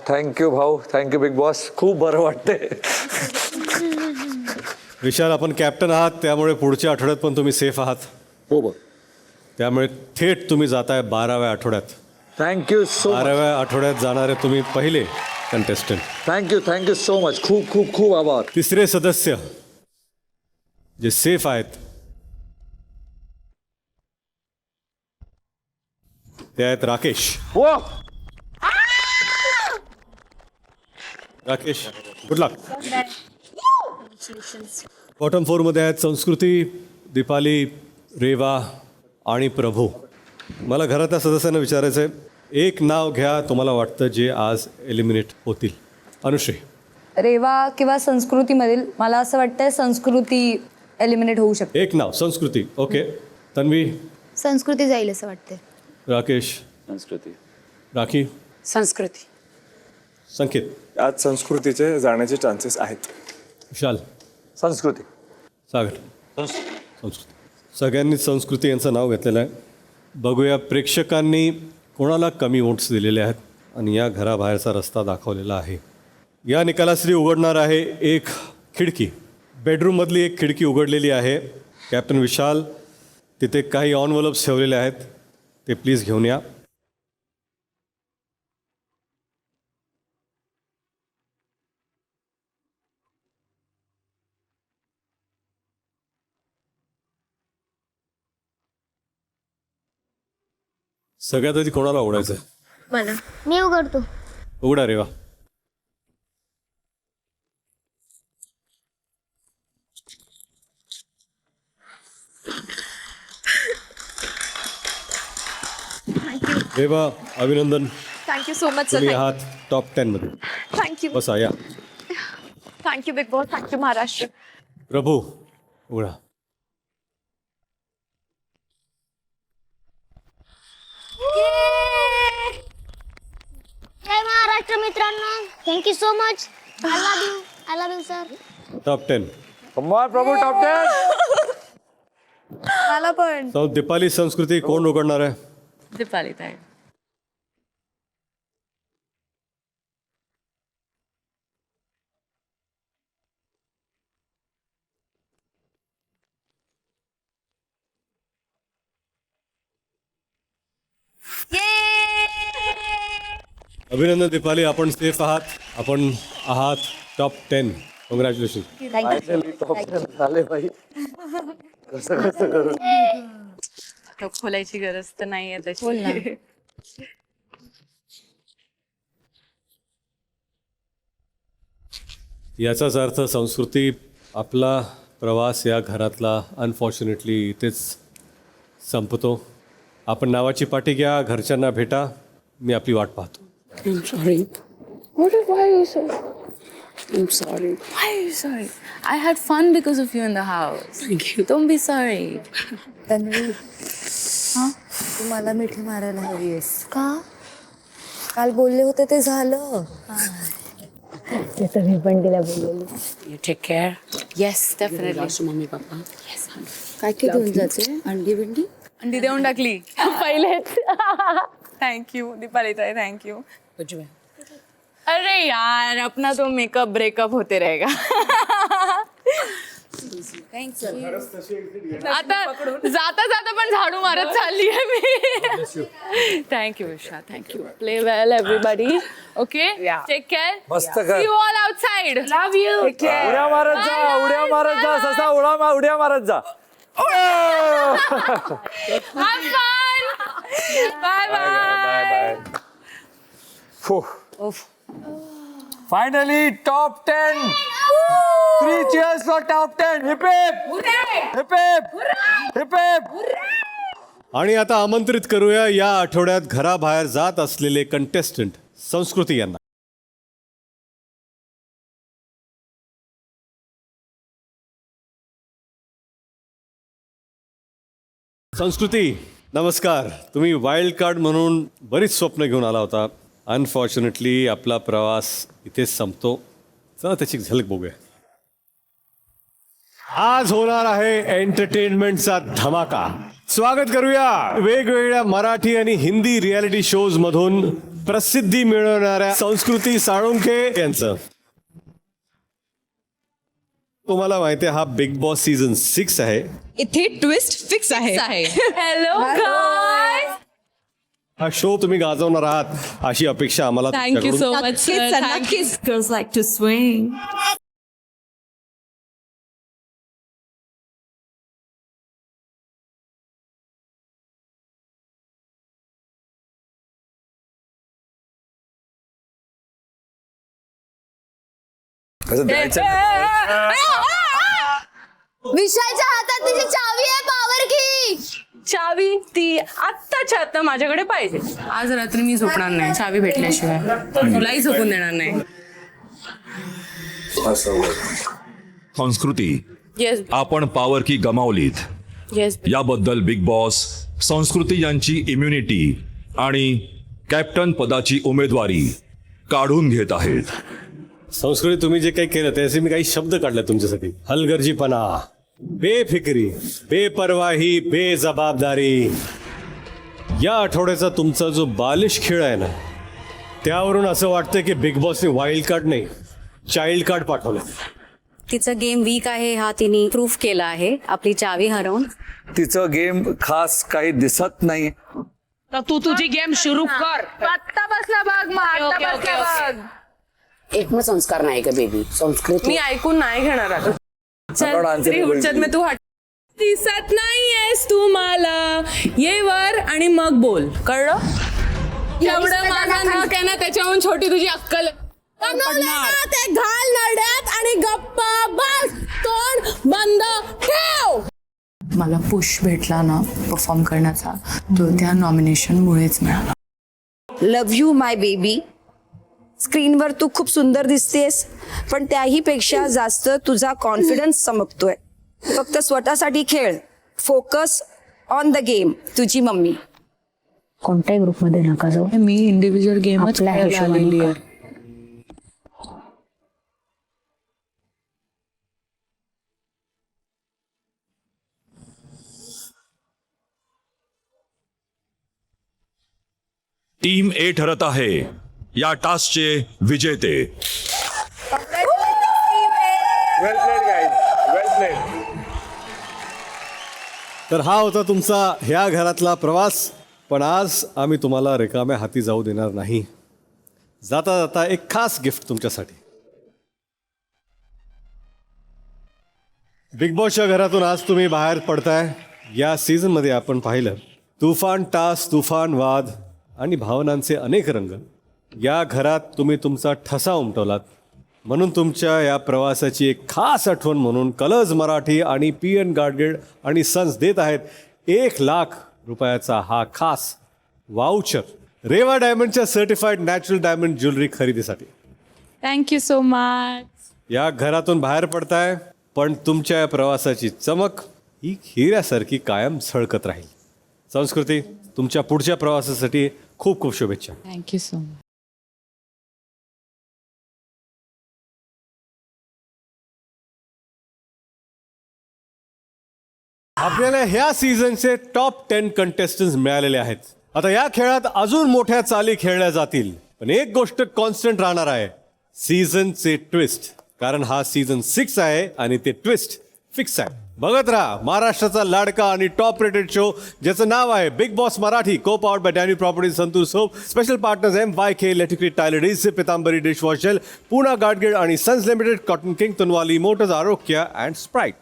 Thank you भाऊ, थँक्यू बिग बॉस. खूप बरं वाटतंय. विशाल, आपण कॅप्टन आहात त्यामुळे पुढच्या आठवड्यात पण तुम्ही सेफ आहात. हो. त्यामुळे थेट तुम्ही जाताय 12व्या आठवड्यात. Thank you so much. 12व्या आठवड्यात जाणारे तुम्ही पहिले कंटेस्टंट. Thank you so much. खूप खूप खूप आभार. तिसरे सदस्य जे सेफ आहेत ते आहेत राकेश. राकेश, गुड लक. बॉटम 4 मध्ये आहेत संस्कृती, दीपाली, रेवा आणि प्रभू. मला घरातल्या सदस्यांना विचारायचं आहे, एक नाव घ्या तुम्हाला वाटतं जे आज एलिमिनेट होतील. अनुश्री. रेवा किंवा संस्कृतीमधील मला असं वाटतंय संस्कृती एलिमिनेट होऊ शकते. एक नाव संस्कृती. ओके, तन्वी. संस्कृती जाईल असं वाटते. राकेश. संस्कृती. राखी. संस्कृती. संकेत. आज संस्कृतीचे जाण्याचे चान्सेस आहेत. विशाल. संस्कृती. सागर. संस्कृती. सगळ्यांनी संस्कृती यांचं नाव घेतलेलं आहे. बघूया प्रेक्षकांनी कोणाला कमी वोट्स दिलेले आहेत आणि या घराबाहेरचा रस्ता दाखवलेला आहे. या निकालाश्री उघडणार आहे एक खिडकी. बेडरूममधली एक खिडकी उघडलेली आहे. कॅप्टन विशाल, तिथे काही ऑनवलप्स ठेवलेले आहेत, ते प्लीज घेऊन या. सगळ्यात आधी कोणाला उघडायचं? मला मी उघडतो. उघडा रे वा. रेवा, अभिनंदन. थँक्यू सो मच तुम्ही सर. आहात टॉप 10 मध्ये. थँक्यू. बसा या. Thank you big boss. Thank you Maharashtra. Prabhu उघडा. जय महाराष्ट्र मित्रांनो. Thank you so much. I love you sir. Top 10. Prabhu top 10. मला पण. दीपाली संस्कृती कोण उघडणार आहे? दीपाली ताई. अभिनंदन दीपाली, आपण सेफ आहात. आपण आहात टॉप 10. कॉंग्रॅच्युलेशन. झाले भाई. कसं करू? खोलायची गरज तर नाहीये तशी. याचाच अर्थ संस्कृती, आपला प्रवास या घरातला अनफॉर्च्युनेटली इथेच संपतो. आपण नावाची पाठी घ्या, घरच्यांना भेटा. मी आपली वाट पाहतो. I'm sorry. Why are you sorry? I'm sorry. Why are you sorry? I had fun because of you in the house. Thank you. Don't be sorry. Tanvi, तू मला मिठी मारायला हवी आहेस. का? काल बोलले होते ते झालं. ते तर मी पण तिला बोललेली. You take care. Yes, definitely. Mummy papa. Yes, honey. काय काय घेऊन जाते? अंडी बिंडी? अंडी देऊन टाकली पहिलेच. थँक्यू दीपाली ताई. थँक्यू. अरे यार, अपना तो मेकअप ब्रेकअप होते रहेगा. आता जाता जाता पण झाडू मारत चालली आहे मी. Thank you Visha. Thank you. Play well everybody. Okay, take care. मस्त कर. See you all outside. Love you. उड्या मारत जा, उड्या मारत जा, ससा उड्या मारत जा. Have fun. Bye bye. Finally top 10. 3 cheers for top 10. Hip hip. Hip hip. Hip hip. आणि आता आमंत्रित करूया या आठवड्यात घराबाहेर जात असलेले कंटेस्टंट संस्कृती यांना. संस्कृती, नमस्कार. तुम्ही वाईल्ड कार्ड म्हणून बरीच स्वप्न घेऊन आला होता. अनफॉर्च्युनेटली आपला प्रवास इथेच संपतो. चला त्याची झलक बघूया. आज होणार आहे एंटरटेनमेंटचा धमाका. स्वागत करूया वेगवेगळ्या मराठी आणि हिंदी रियालिटी शोज मधून प्रसिद्धी मिळवणाऱ्या संस्कृती साळुंखे यांचं. तुम्हाला माहिती आहे हा बिग बॉस सीझन 6 आहे. इथे ट्विस्ट फिक्स आहे. Hello guys. हा शो तुम्ही गाजवणार आहात अशी अपेक्षा आम्हाला थँक्यू सो मच सर. नक्कीच. Girls like to swing. विशालच्या हातात तिची चावी आहे. पावर की चावी ती आत्ताच्या आत्ता माझ्याकडे पाहिजे. आज रात्री मी झोपणार नाही चावी भेटल्याशिवाय. तुलाही झोपून देणार नाही. संस्कृती, येस आपण पॉवर की गमावलीत. येस. याबद्दल बिग बॉस संस्कृती यांची इम्युनिटी आणि कॅप्टन पदाची उमेदवारी काढून घेत आहेत. संस्कृती, तुम्ही जे काही केलं त्याचे मी काही शब्द काढले तुमच्यासाठी. हलगर्जीपणा, बेफिक्री, बेपरवाही, बेजबाबदारी. या आठवड्याचा तुमचा जो बालिश खेळ आहे ना, त्यावरून असं वाटतं की बिग बॉसने वाईल्ड कार्ड नाही, चाइल्ड कार्ड पाठवलं. तिचं गेम वीक आहे हा तिने प्रूफ केला आहे आपली चावी हरवून. तिचं गेम खास काही दिसत नाही. तर तू तुझी गेम सुरू कर. आत्ता बसला बघ. मग आत्ता बसला बघ. एक मग संस्कार नाही का बेबी. संस्कृत मी ऐकून नाही घेणार आता. चल, उठचत मी तू हट. दिसत नाहीयेस तू मला ये वर आणि आणि मग बोल, कळलं? एवढं माझा नाक आहे ना, त्याच्याहून छोटी तुझी अक्कल ते घाल नड्यात आणि गप्पा बस, तोंड बंद ठेव. मला पुश भेटला ना परफॉर्म करण्याचा, तो त्या नॉमिनेशनमुळेच मिळाला. Love you my baby. स्क्रीनवर तू खूप सुंदर दिसतेस, पण त्याही पेक्षा जास्त तुझा कॉन्फिडन्स चमकतोय. फक्त स्वतःसाठी खेळ, फोकस ऑन द गेम. तुझी मम्मी. कोणत्याही ग्रुपमध्ये नका जाऊ. मी इंडिव्हिज्युअल गेमच खेळलेली आहे. टीम ए ठरत आहे या टास्कचे विजेते. वेल प्लेड गाईज, वेल प्लेड. तर हा होता तुमचा ह्या घरातला प्रवास. पण आज आम्ही तुम्हाला रिकाम्या हाती जाऊ देणार नाही. जाता जाता एक खास गिफ्ट तुमच्यासाठी. बिग बॉसच्या घरातून आज तुम्ही बाहेर पडताय. या सीझनमध्ये आपण पाहिलं तुफान टास्क, तुफान वाद आणि भावनांचे अनेक रंग. या घरात तुम्ही तुमचा ठसा उमटवलात. म्हणून तुमच्या या प्रवासाची एक खास आठवण म्हणून कलर्स मराठी आणि PN गाडगीळ आणि सन्स देत आहेत 1,00,000 रुपयाचा हा खास वाउचर रेवा डायमंडच्या सर्टिफाईड नॅचरल डायमंड ज्वेलरी खरेदीसाठी. Thank you so much. या घरातून बाहेर पडताय, पण तुमच्या या प्रवासाची चमक ही हिऱ्यासारखी कायम झळकत राहील. संस्कृती, तुमच्या पुढच्या प्रवासासाठी खूप खूप शुभेच्छा. Thank you so much. आपल्याला ह्या सीझनचे टॉप 10 कंटेस्टंट्स मिळालेले आहेत. आता या खेळात अजून मोठ्या चाली खेळल्या जातील, पण एक गोष्ट कॉन्स्टंट राहणार आहे, सीझनचे ट्विस्ट. कारण हा सीझन 6 आहे आणि ते ट्विस्ट फिक्स आहे. बघत राहा महाराष्ट्राचा लाडका आणि टॉप रेटेड शो ज्याचं नाव आहे big boss Marathi, co powered by डॅनी properties, Santoor soap. Special partners MYK electric टायलेट, इसे पितांबरी डिशवॉश जेल, पूना गाडगीळ आणि सन्स लिमिटेड, कॉटन किंग, तनवाली मोटर्स, आरोग्य अँड स्प्राईट.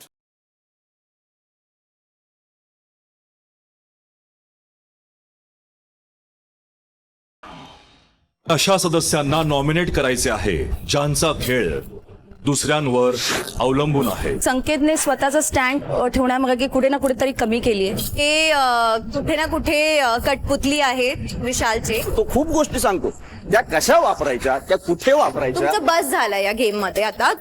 अशा सदस्यांना नॉमिनेट करायचे आहे ज्यांचा खेळ दुसऱ्यांवर अवलंबून आहे. संकेतने स्वतःचा स्टँड ठेवण्यामागे कुठे ना कुठेतरी कमी केली आहे. हे कुठे ना कुठे कटपुतली आहेत विशालचे. तो खूप गोष्टी सांगतो, त्या कशा वापरायच्या, त्या कुठे वापरायच्या. तुमचं बस झालं या गेम मध्ये आता.